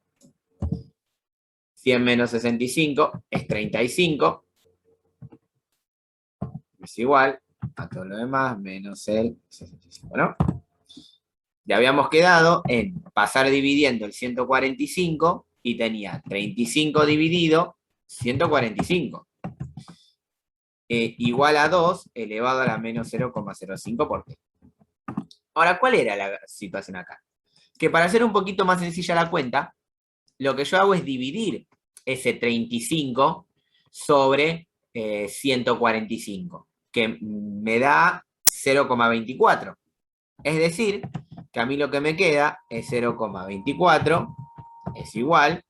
100 menos 65 es 35, es igual a todo lo demás, menos el 65, ¿no? Ya habíamos quedado en pasar dividiendo el 145 y tenía 35 dividido 145. Igual a 2 elevado a la menos 0,05 por t. Ahora, ¿cuál era la situación acá? Que para hacer un poquito más sencilla la cuenta, lo que yo hago es dividir ese 35 sobre 145, que me da 0,24. Es decir, que a mí lo que me queda es 0,24 es igual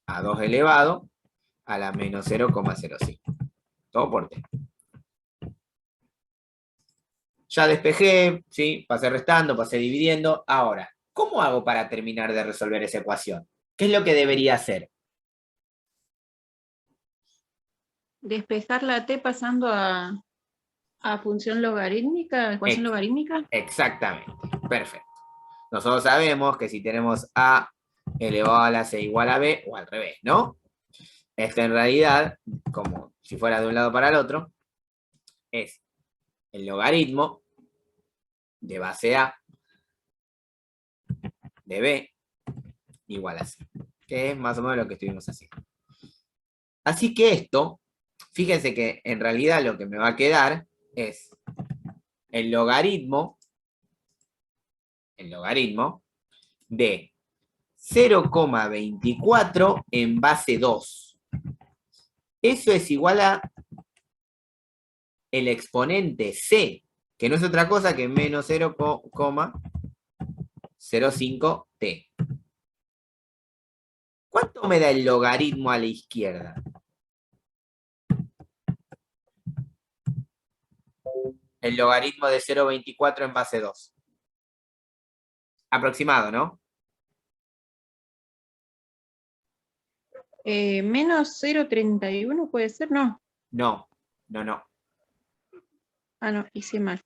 a 2 elevado a la menos 0,05. Todo por t. Ya despejé, ¿sí? Pasé restando, pasé dividiendo. Ahora, ¿cómo hago para terminar de resolver esa ecuación? ¿Qué es lo que debería hacer? Despejar la t pasando a función logarítmica, ecuación logarítmica. Exactamente, perfecto. Nosotros sabemos que si tenemos a elevado a la c igual a b, o al revés, ¿no? Esto en realidad, como si fuera de un lado para el otro, es el logaritmo de base a de b igual a c, que es más o menos lo que estuvimos haciendo. Así que esto, fíjense que en realidad lo que me va a quedar es el logaritmo de 0,24 en base 2. Eso es igual a el exponente c, que no es otra cosa que menos 0,05t. ¿Cuánto me da el logaritmo a la izquierda? El logaritmo de 0,24 en base 2. Aproximado, ¿no? Menos 0,31 puede ser, no. No. Ah, no, hice mal.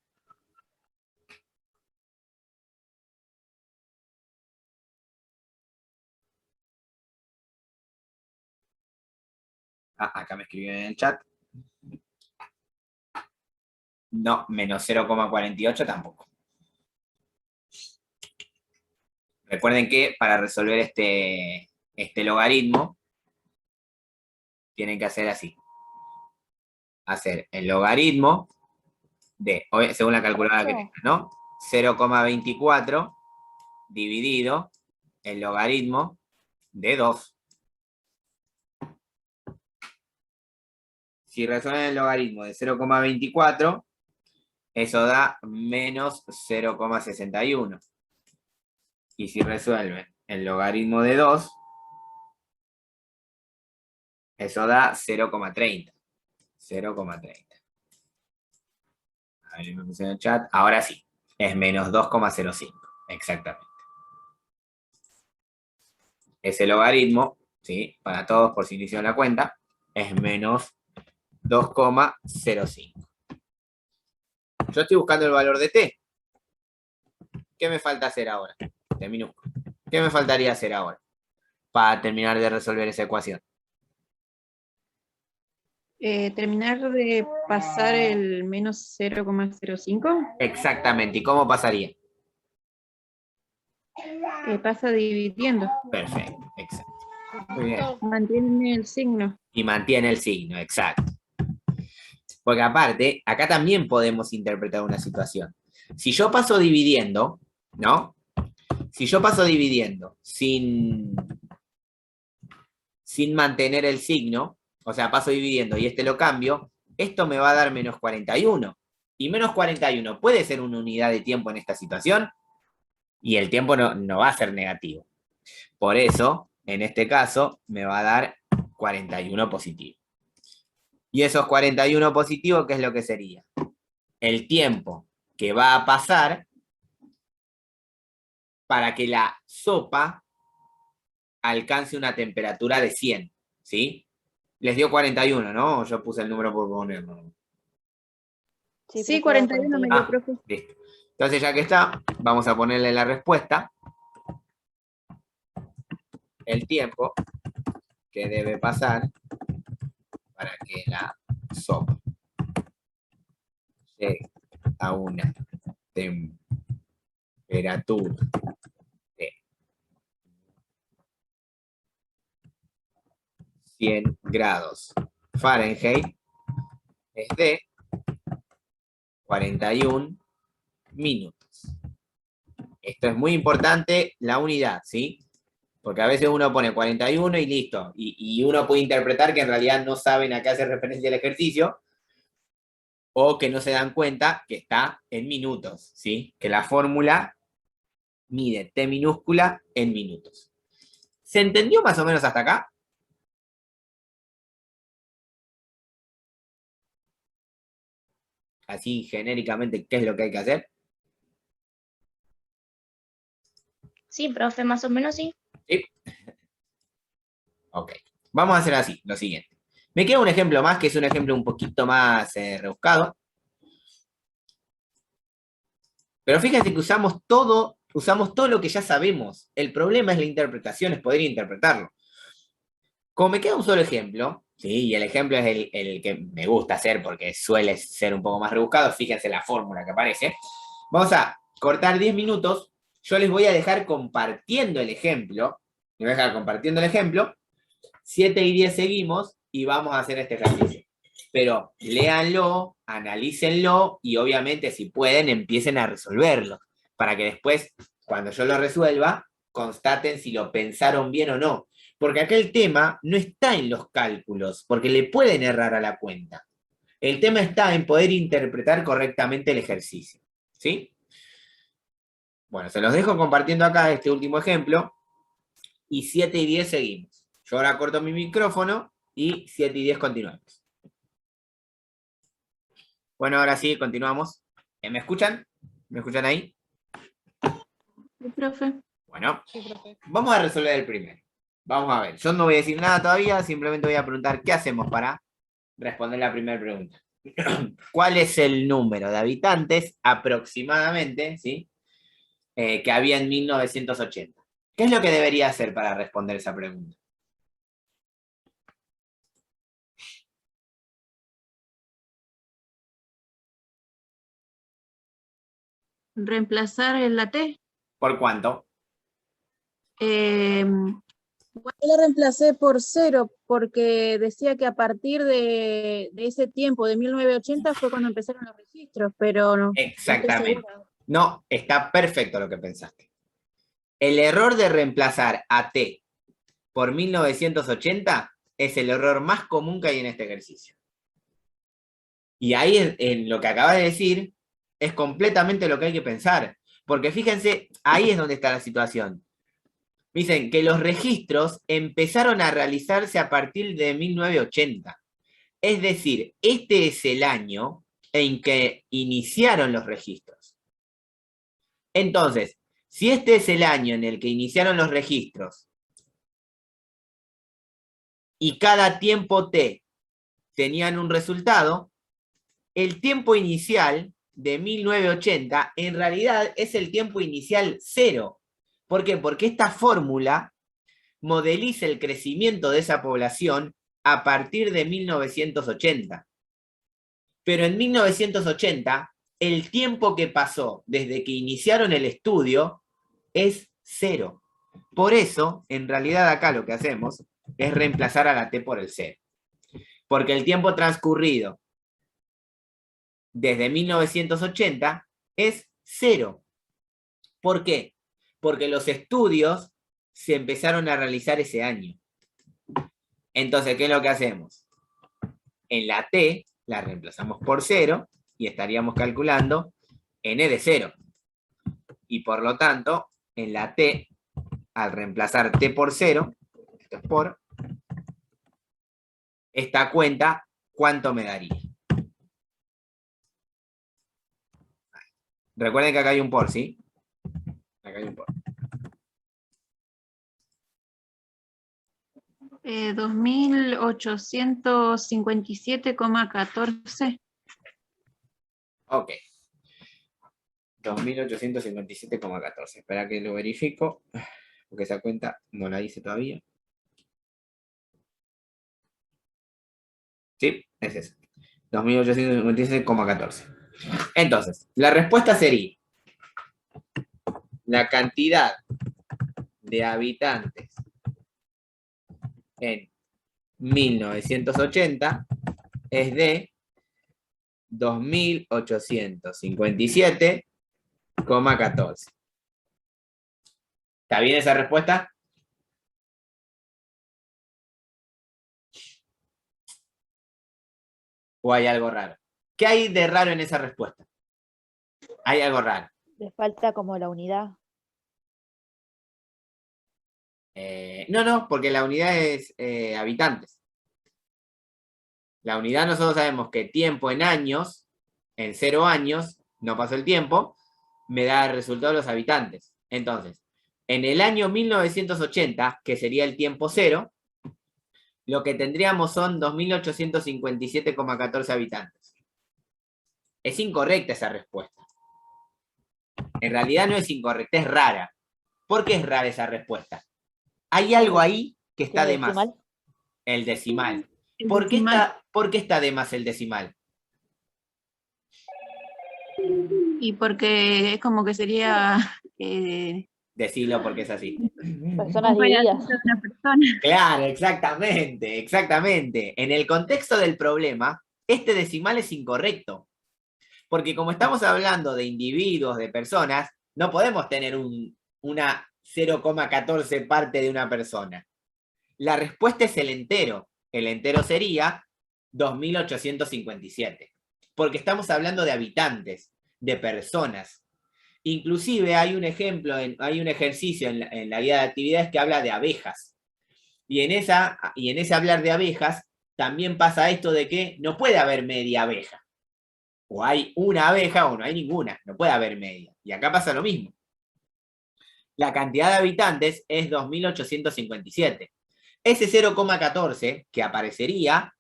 Acá me escribió en el chat. No, menos 0,48 tampoco. Recuerden que para resolver este logaritmo, tienen que hacer así. Hacer el logaritmo de, según la calculadora que tengan, ¿no? 0,24 dividido el logaritmo de 2. Si resuelven el logaritmo de 0,24, eso da menos 0,61. Y si resuelven el logaritmo de 2, eso da 0,30. 0,30. A ver, me puse en el chat. Ahora sí, es menos 2,05. Exactamente. Ese logaritmo, ¿sí? Para todos, por si no hicieron la cuenta, es menos 2,05. Yo estoy buscando el valor de t. ¿Qué me falta hacer ahora? T minúsculo. ¿Qué me faltaría hacer ahora para terminar de resolver esa ecuación? Terminar de pasar el menos 0,05. Exactamente. ¿Y cómo pasaría? Pasa dividiendo. Perfecto, exacto. Muy bien. Mantiene el signo. Y mantiene el signo, exacto. Porque aparte, acá también podemos interpretar una situación. Si yo paso dividiendo, ¿no? Si yo paso dividiendo sin mantener el signo, o sea, paso dividiendo y lo cambio, esto me va a dar menos 41. Y menos 41 puede ser una unidad de tiempo en esta situación, y el tiempo no va a ser negativo. Por eso, en este caso, me va a dar 41 positivo. Y esos 41 positivos, ¿qué es lo que sería? El tiempo que va a pasar para que la sopa alcance una temperatura de 100, ¿sí? Les dio 41, ¿no? Yo puse el número por ponerlo. Sí, 41 me dio, profe. Listo. Entonces, ya que está, vamos a ponerle la respuesta. El tiempo que debe pasar para que la sopa llegue a una temperatura de 100 grados Fahrenheit es de 41 minutos. Esto es muy importante, la unidad, ¿sí? Porque a veces uno pone 41 y listo. Y uno puede interpretar que en realidad no saben a qué hace referencia el ejercicio, o que no se dan cuenta que está en minutos, ¿sí? Que la fórmula mide T minúscula en minutos. ¿Se entendió más o menos hasta acá? Así genéricamente, ¿qué es lo que hay que hacer? Sí, profe, más o menos sí. ¿Sí? Ok. Vamos a hacer así, lo siguiente. Me queda un ejemplo más, que es un ejemplo un poquito más rebuscado. Pero fíjense que usamos todo lo que ya sabemos. El problema es la interpretación, es poder interpretarlo. Como me queda un solo ejemplo, ¿sí? Y el ejemplo es el que me gusta hacer porque suele ser un poco más rebuscado, fíjense la fórmula que aparece. Vamos a cortar 10 minutos, yo les voy a dejar compartiendo el ejemplo, 7 y 10 seguimos y vamos a hacer este ejercicio. Pero léanlo, analícenlo y obviamente si pueden empiecen a resolverlo, para que después, cuando yo lo resuelva, constaten si lo pensaron bien o no. Porque acá el tema no está en los cálculos, porque le pueden errar a la cuenta. El tema está en poder interpretar correctamente el ejercicio. ¿Sí? Bueno, se los dejo compartiendo acá este último ejemplo. Y 7 y 10 seguimos. Yo ahora corto mi micrófono y 7 y 10 continuamos. Bueno, ahora sí, continuamos. ¿Me escuchan? ¿Me escuchan ahí? Sí, profe. Bueno, vamos a resolver el primero. Vamos a ver, yo no voy a decir nada todavía, simplemente voy a preguntar qué hacemos para responder la primera pregunta. ¿Cuál es el número de habitantes aproximadamente, ¿sí? Que había en 1980? ¿Qué es lo que debería hacer para responder esa pregunta? Reemplazar la T. ¿Por cuánto? Yo la reemplacé por 0 porque decía que a partir de ese tiempo, de 1980, fue cuando empezaron los registros, pero no estoy Exactamente. segura. No, está perfecto lo que pensaste. El error de reemplazar a T por 1980 es el error más común que hay en este ejercicio. Y ahí en lo que acabas de decir es completamente lo que hay que pensar. Porque fíjense, ahí es donde está la situación. Dicen que los registros empezaron a realizarse a partir de 1980. Es decir, este es el año en que iniciaron los registros. Entonces, si este es el año en el que iniciaron los registros y cada tiempo t tenían un resultado, el tiempo inicial de 1980 en realidad es el tiempo inicial 0. ¿Por qué? Porque esta fórmula modeliza el crecimiento de esa población a partir de 1980. Pero en 1980, el tiempo que pasó desde que iniciaron el estudio es 0. Por eso, en realidad acá lo que hacemos es reemplazar a la t por el 0. Porque el tiempo transcurrido desde 1980 es 0. ¿Por qué? Porque los estudios se empezaron a realizar ese año. Entonces, ¿qué es lo que hacemos? En la t la reemplazamos por 0 y estaríamos calculando n de 0. Y por lo tanto, en la t, al reemplazar t por 0, esto es por, esta cuenta, ¿cuánto me daría? Recuerden que acá hay un por, ¿sí? Acá hay un por. 2857,14. Ok. 2857,14. Espera que lo verifico, porque esa cuenta no la hice todavía. Sí, es eso. 2857,14. Entonces, la respuesta sería la cantidad de habitantes en 1980 es de 2857,14. ¿Está bien esa respuesta? ¿O hay algo raro? ¿Qué hay de raro en esa respuesta? Hay algo raro. Le falta como la unidad. No, porque la unidad es habitantes. La unidad nosotros sabemos que tiempo en años, en 0 años, no pasó el tiempo, me da el resultado de los habitantes. Entonces, en el año 1980, que sería el tiempo 0, lo que tendríamos son 2.857,14 habitantes. Es incorrecta esa respuesta. En realidad no es incorrecta, es rara. ¿Por qué es rara esa respuesta? Hay algo ahí que está de más. ¿Decimal? El decimal. El ¿Por qué decimal. está de más el decimal? Y porque es como que sería Decilo porque es así. Personas un pedacito divididas. de una persona. Claro, exactamente, exactamente. En el contexto del problema, este decimal es incorrecto. Porque como estamos hablando de individuos, de personas, no podemos tener una 0,14 parte de una persona. La respuesta es el entero. El entero sería 2.857. Porque estamos hablando de habitantes, de personas. Inclusive hay un ejemplo, hay un ejercicio en la guía de actividades que habla de abejas. Y en ese hablar de abejas también pasa esto de que no puede haber media abeja. O hay una abeja o no hay ninguna, no puede haber media. Y acá pasa lo mismo. La cantidad de habitantes es 2.857. Ese 0,14 que aparecería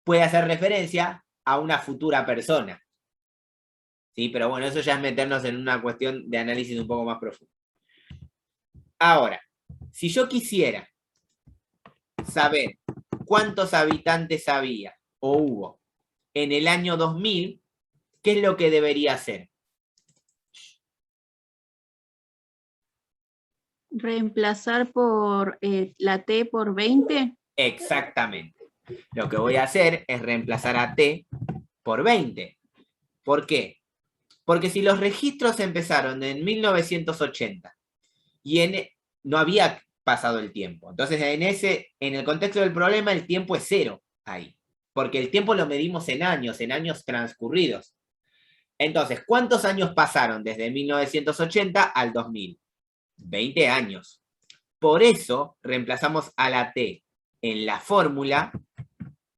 puede hacer referencia a una futura persona. ¿Sí? Pero bueno, eso ya es meternos en una cuestión de análisis un poco más profundo. Ahora, si yo quisiera saber cuántos habitantes había o hubo en el año 2000, ¿qué es lo que debería hacer? Reemplazar por la T por 20. Exactamente. Lo que voy a hacer es reemplazar a T por 20. ¿Por qué? Porque si los registros empezaron en 1980 y no había pasado el tiempo, entonces en el contexto del problema el tiempo es 0 ahí. Porque el tiempo lo medimos en años transcurridos. Entonces, ¿cuántos años pasaron desde 1980 al 2000? 20 años. Por eso reemplazamos a la T en la fórmula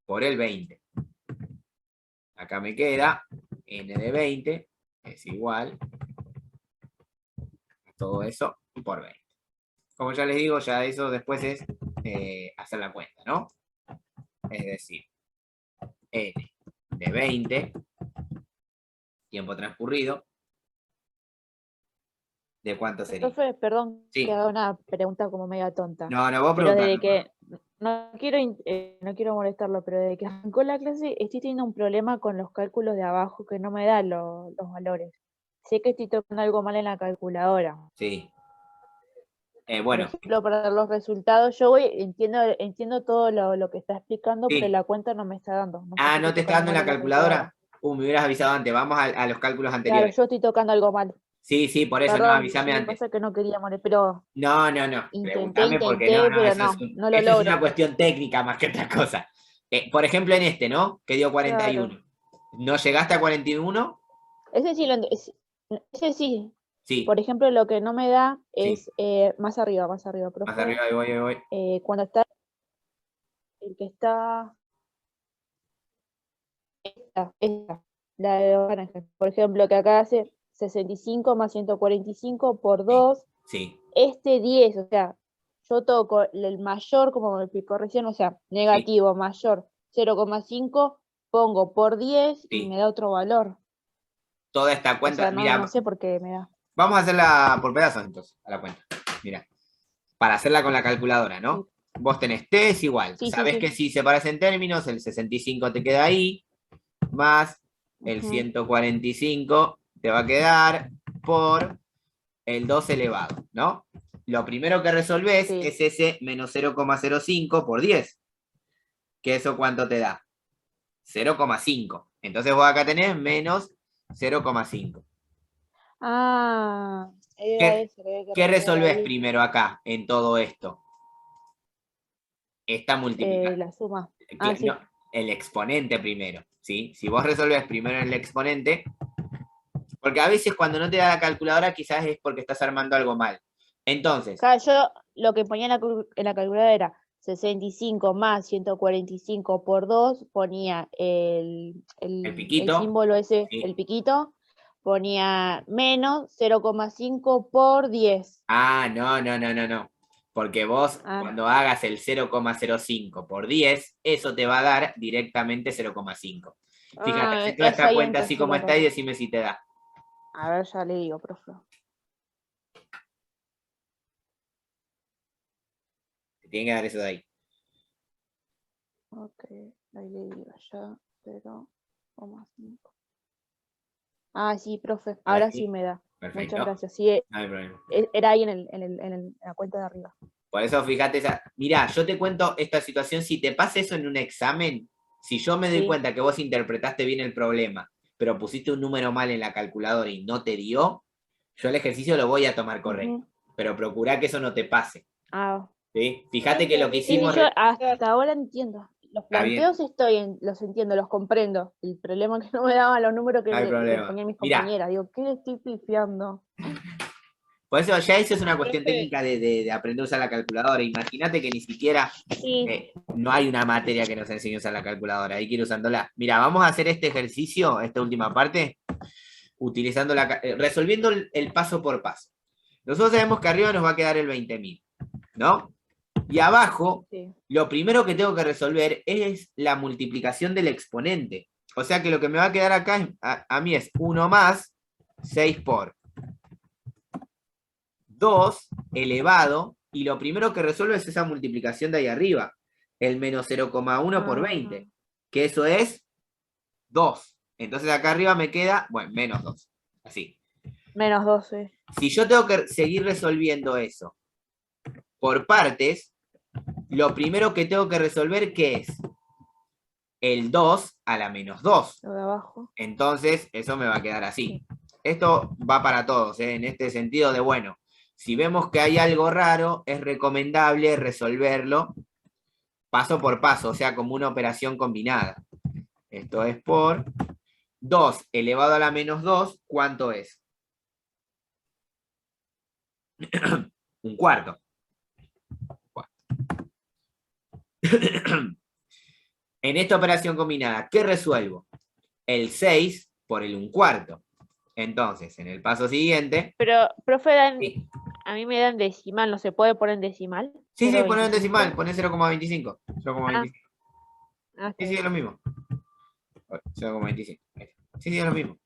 por el 20. Acá me queda n de 20 es igual a todo eso por 20. Como ya les digo, ya eso después es hacer la cuenta, ¿no? Es decir, n de 20, tiempo transcurrido, ¿de cuánto sería? Profe, perdón Sí. que haga una pregunta como media tonta. No, vos Pero preguntando. desde que, no quiero molestarlo, pero desde que arrancó la clase estoy teniendo un problema con los cálculos de abajo que no me dan los valores. Sé que estoy tocando algo mal en la calculadora. Sí. Por Bueno. ejemplo, para los resultados, entiendo todo lo que está explicando, Sí. pero la cuenta no me está dando. No sé si ¿no estoy te está dando tocando en mal la calculadora? Me hubieras avisado antes. Vamos a los cálculos Claro, anteriores. yo estoy tocando algo mal. Sí, por eso, no, Perdón, avísame lo que antes. pasa es que no quería molestar, pero No. Pregúntame porque no, pero eso, no lo eso es logro. una cuestión técnica más que otra cosa. Por ejemplo, en este, ¿no? Que dio 41. Claro. ¿No llegaste a 41? Ese sí, ese sí. Sí. Por ejemplo, lo que no me da Sí. es más arriba, profe. Más arriba, ahí voy. Cuando está el que está esta, la de Orange. Por ejemplo, que acá hace 65 más 145 por 2. Sí. Este 10, o sea, yo toco el mayor, como me explicó recién, o sea, negativo, mayor, 0,5, pongo por 10 Sí. y me da otro valor. Toda esta cuenta, O sea, mira, no sé por qué me da. vamos a hacerla por pedazos entonces, a la cuenta. Mira, para hacerla con la calculadora, ¿no? Sí. Vos tenés T es igual. Sí, Sabés sí. que si separas en términos, el 65 te queda ahí, más el 145 te va a quedar por el 2 elevado, ¿no? Lo primero que resolvés Sí. es ese menos 0,05 por 10. ¿Que eso cuánto te da? 0,5. Entonces vos acá tenés menos 0,5. Ah, ¿Qué resolvés primero acá en todo esto? Esta multiplicación. la suma. No, Sí. el exponente primero, ¿sí? Si vos resolvés primero el exponente, porque a veces cuando no te da la calculadora quizás es porque estás armando algo mal. Entonces, Claro, yo lo que ponía en la calculadora era 65 más 145 por 2, ponía el el piquito, símbolo ese, sí. el piquito, ponía menos 0,5 por 10. No. Porque vos, Ah. cuando hagas el 0,05 por 10, eso te va a dar directamente 0,5. Fíjate, Ah, si toda es esta ahí cuenta así entonces como la está y error. decime si te da. A ver, ya le digo, profe. Te tiene que dar eso de ahí. Ok, ahí le digo ya, 0,5. Ah, sí, profe, ahora sí me da. Perfecto. Muchas gracias. Sí, No hay problema. era ahí en la cuenta de arriba. Por eso, fíjate, mirá, yo te cuento esta situación, si te pasa eso en un examen, si yo me doy Sí. cuenta que vos interpretaste bien el problema, pero pusiste un número mal en la calculadora y no te dio, yo el ejercicio lo voy a tomar correcto, pero procurá que eso no te pase. Ah, ¿Sí? Fíjate que lo que sí, hicimos... yo hasta ahora entiendo. Los Está bien. planteos los entiendo, los comprendo. El problema es que no me daban los números que No hay que problema. ponían mis Mirá. compañeras. Digo, ¿qué le estoy pifiando? Por eso ya eso es una cuestión técnica de aprender a usar la calculadora. Imagínate que ni siquiera Sí. no hay una materia que nos enseñe a usar la calculadora, hay que ir usándola. Mira, vamos a hacer este ejercicio, esta última parte, utilizando resolviendo el paso por paso. Nosotros sabemos que arriba nos va a quedar el 20.000, ¿no? Y abajo, Sí. lo primero que tengo que resolver es la multiplicación del exponente. O sea que lo que me va a quedar acá a mí es 1 más 6 por 2 elevado, y lo primero que resuelvo es esa multiplicación de ahí arriba, el menos 0,1 por 20, que eso es 2. Entonces acá arriba me queda, bueno, menos 2. Así. Menos 12. Si yo tengo que seguir resolviendo eso por partes, lo primero que tengo que resolver, ¿qué es? El 2 a la menos 2. Lo de abajo. Entonces, eso me va a quedar así. Esto va para todos, ¿eh? En este sentido de, bueno, si vemos que hay algo raro, es recomendable resolverlo paso por paso, o sea, como una operación combinada. Esto es por 2 elevado a la menos 2, ¿cuánto es? Un cuarto. En esta operación combinada, ¿qué resuelvo? El 6 por el 1/4. Entonces, en el paso siguiente... Pero, profe, Sí, a mí me dan decimal, ¿no se puede poner en decimal? sí, poner en 0,25. decimal, poner 0,25. 0,25. Ah, Sí, es lo mismo. 0,25. Sí, es lo mismo.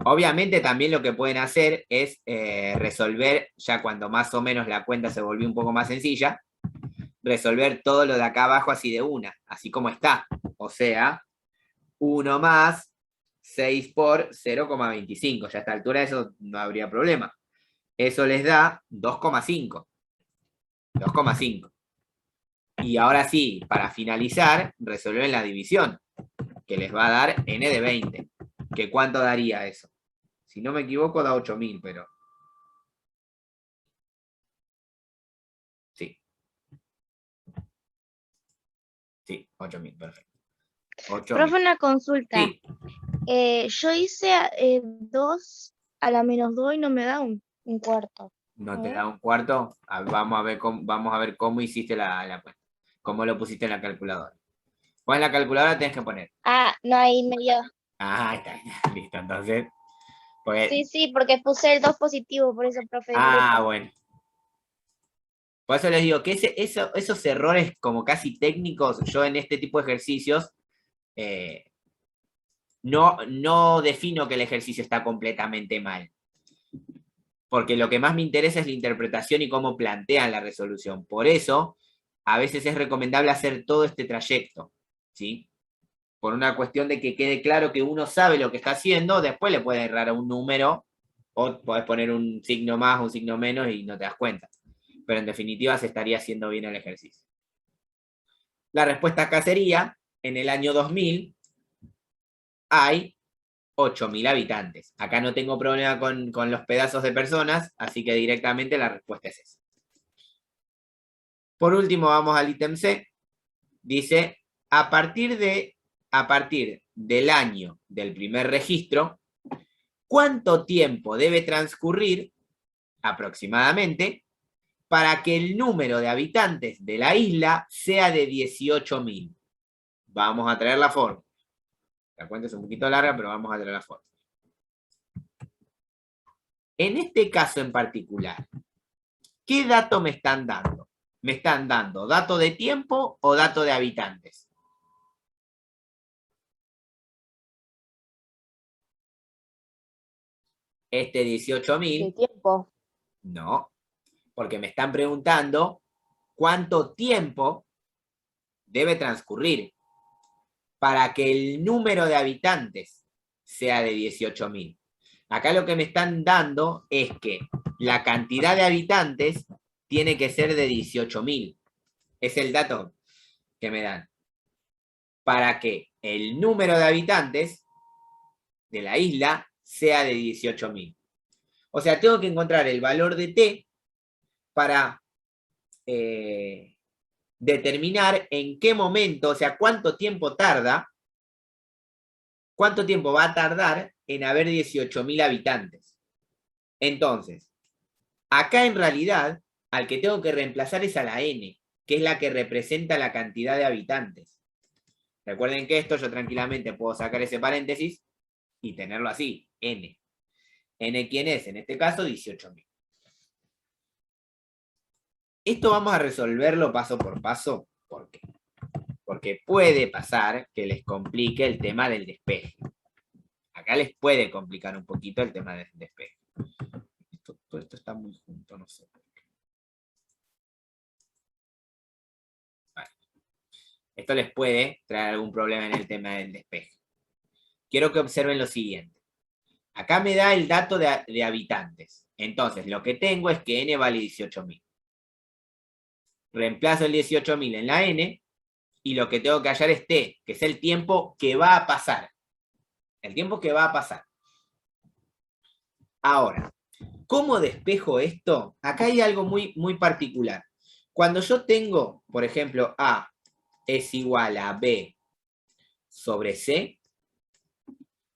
Obviamente también lo que pueden hacer es resolver, ya cuando más o menos la cuenta se volvió un poco más sencilla, resolver todo lo de acá abajo así de una, así como está. O sea, 1 más 6 por 0,25. Ya a esta altura eso no habría problema. Eso les da 2,5. 2,5. Y ahora sí, para finalizar, resuelven la división, que les va a dar n de 20. ¿Que cuánto daría eso? Si no me equivoco, da 8.000, pero... Sí. Sí, 8.000, perfecto. 8.000. Profe, una consulta. Sí. Yo hice 2 a la menos 2 y no me da un cuarto. ¿No te da un cuarto? Vamos a ver cómo hiciste la cuenta. Cómo lo pusiste en la calculadora. Pues en la calculadora tenés que poner. Ah, no, ahí me dio. Ah, está. Listo, entonces. Pues, Sí, porque puse el 2 positivo, por eso, profe. ah, bueno. Por eso les digo que esos errores como casi técnicos, yo en este tipo de ejercicios, no defino que el ejercicio está completamente mal. Porque lo que más me interesa es la interpretación y cómo plantean la resolución. Por eso, a veces es recomendable hacer todo este trayecto, ¿sí? Por una cuestión de que quede claro que uno sabe lo que está haciendo, después le puede errar a un número, o podés poner un signo más, un signo menos y no te das cuenta. Pero en definitiva se estaría haciendo bien el ejercicio. La respuesta acá sería, en el año 2000 hay 8.000 habitantes. Acá no tengo problema con los pedazos de personas, así que directamente la respuesta es esa. Por último, vamos al ítem C. Dice, a partir del año del primer registro, ¿cuánto tiempo debe transcurrir aproximadamente para que el número de habitantes de la isla sea de 18.000? Vamos a traer la fórmula. La cuenta es un poquito larga, pero vamos a traer la fórmula. En este caso en particular, ¿qué dato me están dando? ¿Me están dando dato de tiempo o dato de habitantes? Este 18.000. De tiempo. No, porque me están preguntando cuánto tiempo debe transcurrir para que el número de habitantes sea de 18.000. Acá lo que me están dando es que la cantidad de habitantes tiene que ser de 18.000. Es el dato que me dan. Para que el número de habitantes de la isla sea de 18.000. O sea, tengo que encontrar el valor de t para determinar en qué momento, o sea, cuánto tiempo va a tardar en haber 18.000 habitantes. Entonces, acá en realidad, al que tengo que reemplazar es a la n, que es la que representa la cantidad de habitantes. Recuerden que esto yo tranquilamente puedo sacar ese paréntesis y tenerlo así, n. ¿N quién es? En este caso, 18.000. Esto vamos a resolverlo paso por paso. ¿Por qué? Porque puede pasar que les complique el tema del despeje. Acá les puede complicar un poquito el tema del despeje. Todo esto está muy junto, no sé por qué. Vale. Esto les puede traer algún problema en el tema del despeje. Quiero que observen lo siguiente. Acá me da el dato de habitantes. Entonces, lo que tengo es que n vale 18.000. Reemplazo el 18.000 en la n, y lo que tengo que hallar es t, que es el tiempo que va a pasar. El tiempo que va a pasar. Ahora, ¿cómo despejo esto? Acá hay algo muy, muy particular. Cuando yo tengo, por ejemplo, A es igual a B sobre C,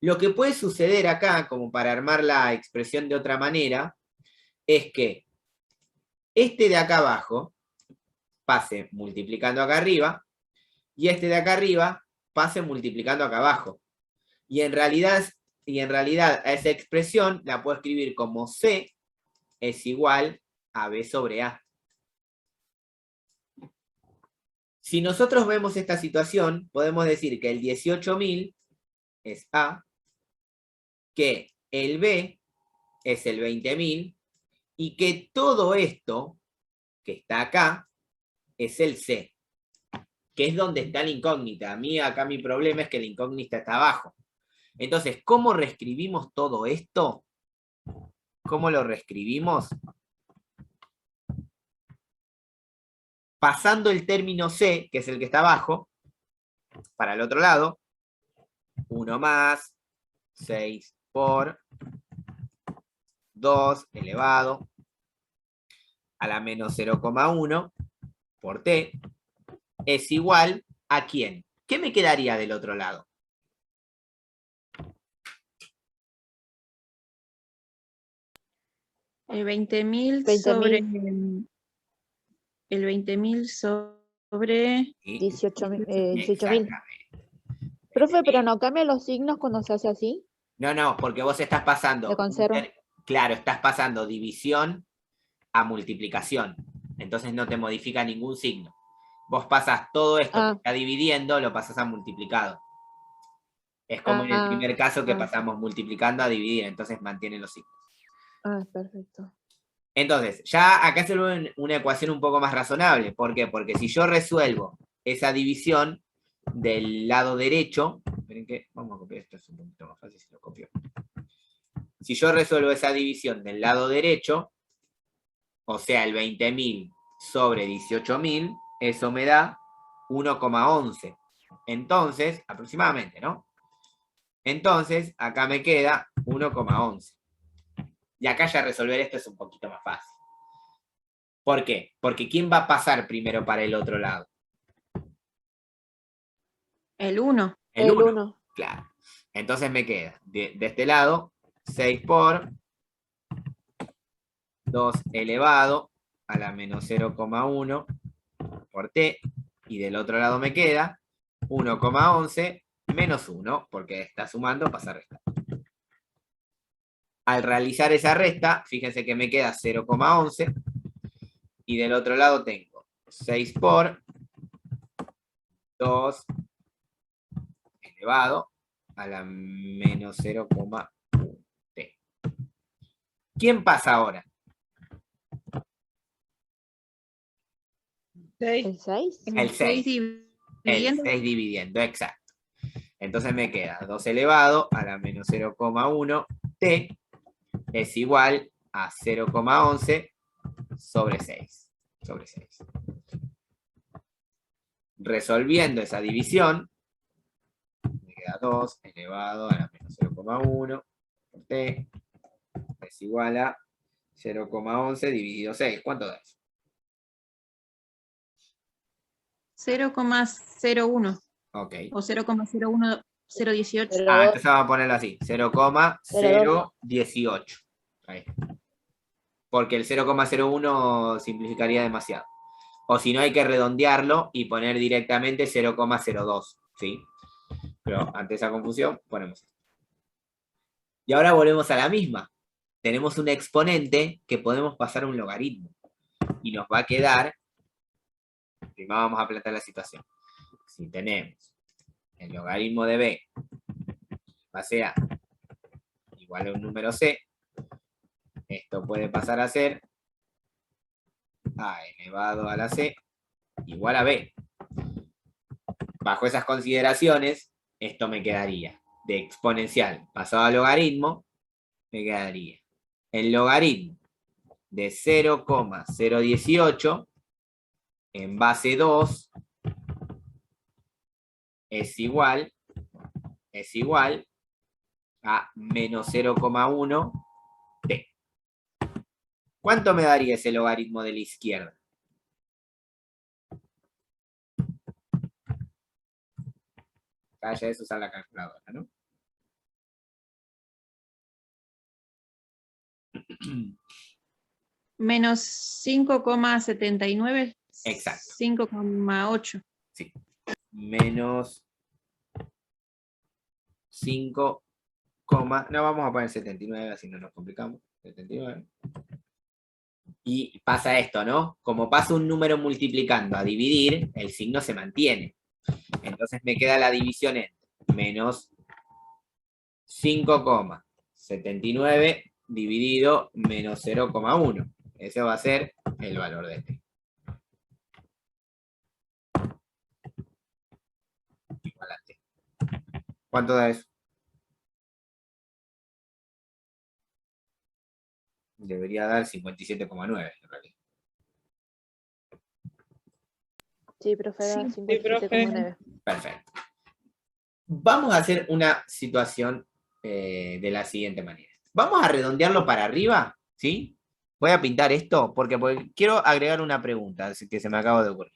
lo que puede suceder acá, como para armar la expresión de otra manera, es que este de acá abajo pase multiplicando acá arriba, y este de acá arriba pase multiplicando acá abajo. Y en realidad a esa expresión la puedo escribir como C es igual a B sobre A. Si nosotros vemos esta situación, podemos decir que el 18.000 es A, que el B es el 20.000, y que todo esto que está acá es el C, que es donde está la incógnita. A mí acá mi problema es que la incógnita está abajo. Entonces, ¿cómo reescribimos todo esto? ¿Cómo lo reescribimos? Pasando el término C, que es el que está abajo, para el otro lado, 1 más 6 por 2 elevado a la menos 0,1 por t es igual a ¿quién? ¿Qué me quedaría del otro lado? El 20.000 20.000. sobre... El 20.000 sobre... ¿Sí? 18.000. Exactamente. Profe, pero no cambia los signos cuando se hace así. No, porque vos estás pasando... ¿Lo conservo? Claro, estás pasando división a multiplicación. Entonces no te modifica ningún signo. Vos pasas todo esto que está dividiendo, lo pasas a multiplicado. Es como en el primer caso que pasamos multiplicando a dividir, entonces mantienen los signos. Perfecto. Entonces, ya acá se vuelve una ecuación un poco más razonable. ¿Por qué? Porque si yo resuelvo esa división del lado derecho, esperen que vamos a copiar esto, es un poquito más fácil si lo copio. Si yo resuelvo esa división del lado derecho, o sea, el 20.000 sobre 18.000, eso me da 1,11. Entonces, aproximadamente, ¿no? Entonces, acá me queda 1,11. Y acá ya resolver esto es un poquito más fácil. ¿Por qué? Porque ¿quién va a pasar primero para el otro lado? El 1. El El 1. 1. Claro. Entonces me queda de este lado 6 por 2 elevado a la menos 0,1 por t. Y del otro lado me queda 1,11 menos 1, porque está sumando, pasa a restar. Al realizar esa resta, fíjense que me queda 0,11. Y del otro lado tengo 6 por 2 elevado a la menos 0,1 t. ¿Quién pasa ahora? ¿El 6? El 6. El 6 dividiendo, exacto. Entonces me queda 2 elevado a la menos 0,1 t es igual a 0,11 sobre 6. Sobre 6. Resolviendo esa división, me queda 2 elevado a la menos 0,1 por t es igual a 0,11 dividido 6. ¿Cuánto da eso? 0,01 Ok. o 0,01018. Entonces vamos a ponerlo así, 0,018. Ahí. Porque el 0,01 simplificaría demasiado. O si no, hay que redondearlo y poner directamente 0,02. ¿Sí? Pero ante esa confusión, ponemos esto. Y ahora volvemos a la misma. Tenemos un exponente que podemos pasar a un logaritmo. Y nos va a quedar... Primero vamos a plantear la situación. Si tenemos el logaritmo de b base a igual a un número c, esto puede pasar a ser a elevado a la c igual a b. Bajo esas consideraciones, esto me quedaría de exponencial pasado a logaritmo, me quedaría el logaritmo de 0,018 en base 2 es igual a menos 0,1 t. ¿Cuánto me daría ese logaritmo de la izquierda? Acá ya es usar la calculadora, ¿no? Menos 5,79. Exacto. 5,8. Sí. Menos 5, no, vamos a poner 79, así no nos complicamos. 79. Y pasa esto, ¿no? Como pasa un número multiplicando a dividir, el signo se mantiene. Entonces me queda la división entre menos 5,79 dividido menos 0,1. Ese va a ser el valor de t. Igual a t. ¿Cuánto da eso? Debería dar 57,9 en realidad. Sí, profe, era Sí, 57,9. Perfecto. Vamos a hacer una situación de la siguiente manera. Vamos a redondearlo para arriba, ¿sí? Voy a pintar esto porque quiero agregar una pregunta así que se me acaba de ocurrir.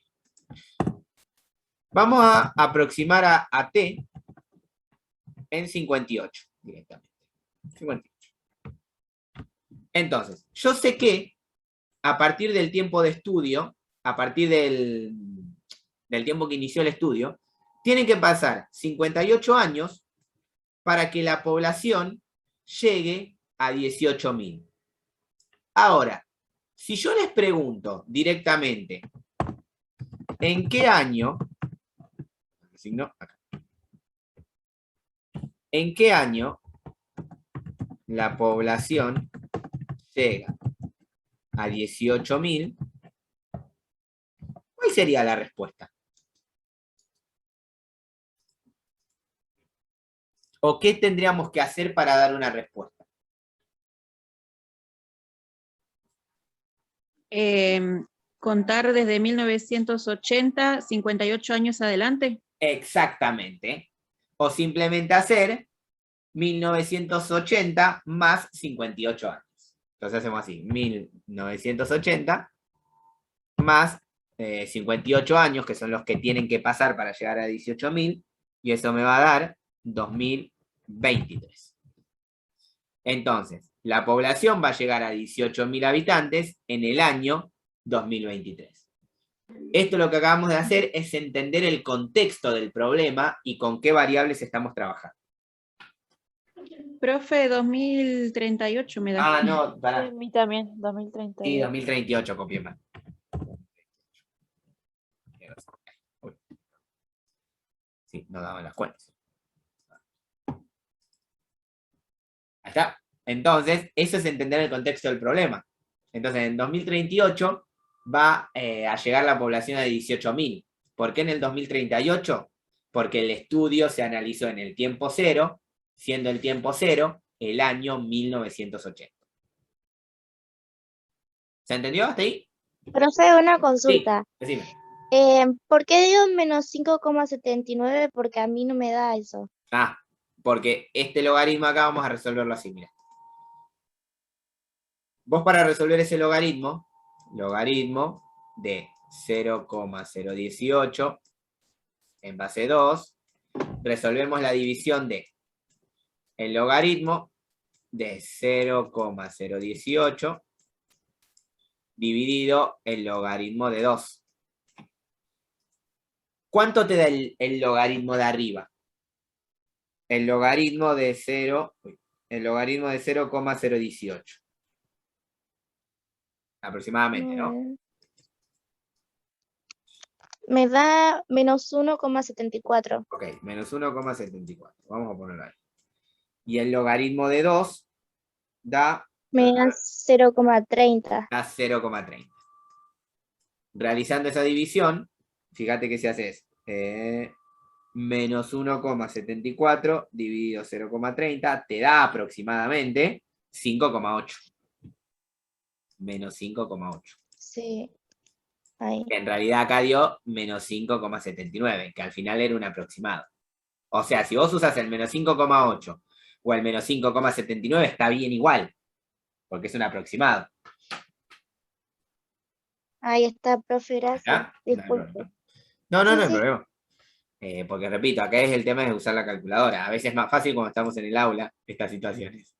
Vamos a aproximar a t en 58 directamente. 58. Entonces, yo sé que a partir del tiempo de estudio, a partir del tiempo que inició el estudio, tienen que pasar 58 años para que la población llegue a 18.000. Ahora, si yo les pregunto directamente, ¿en qué año? ¿En qué año la población llega a 18.000? ¿Cuál sería la respuesta? ¿O qué tendríamos que hacer para dar una respuesta? Contar desde 1980, 58 años adelante. Exactamente. O simplemente hacer 1980 más 58 años. Entonces hacemos así, 1980 más 58 años, que son los que tienen que pasar para llegar a 18.000, Y eso me va a dar 2023. Entonces, la población va a llegar a 18.000 habitantes en el año 2023. Esto lo que acabamos de hacer es entender el contexto del problema y con qué variables estamos trabajando. Profe, 2038 me da. Ah, no, Sí, pará. a mí también, 2030. Sí, 2038 copié mal. Uy. Sí, no daban las cuentas. Ahí está. Entonces, eso es entender el contexto del problema. Entonces, en 2038 va a llegar la población a 18.000. ¿Por qué en el 2038? Porque el estudio se analizó en el tiempo cero, siendo el tiempo cero el año 1980. ¿Se entendió hasta ahí? Profe, una consulta. Decime. ¿Por qué digo menos 5,79? Porque a mí no me da eso. Ah, porque este logaritmo acá vamos a resolverlo así, mira. Vos para resolver ese logaritmo de 0,018 en base 2, resolvemos la división de el logaritmo de 0,018 dividido el logaritmo de 2. ¿Cuánto te da el logaritmo de arriba? El logaritmo de 0,018. Aproximadamente, ¿no? Me da menos 1,74. Ok, menos 1,74. Vamos a ponerlo ahí. Y el logaritmo de 2 da Me da 0,30. 0,30. Realizando esa división, fíjate que si haces menos 1,74 dividido 0,30, te da aproximadamente 5,8. Menos 5,8. Sí. Ahí. En realidad acá dio menos 5,79, que al final era un aproximado. O sea, si vos usas el menos 5,8 o el menos 5,79, está bien igual, porque es un aproximado. Ahí está, profe, gracias. ¿Ya? Disculpe. No hay Sí, sí. problema. Porque repito, acá es el tema de usar la calculadora. A veces es más fácil cuando estamos en el aula estas situaciones.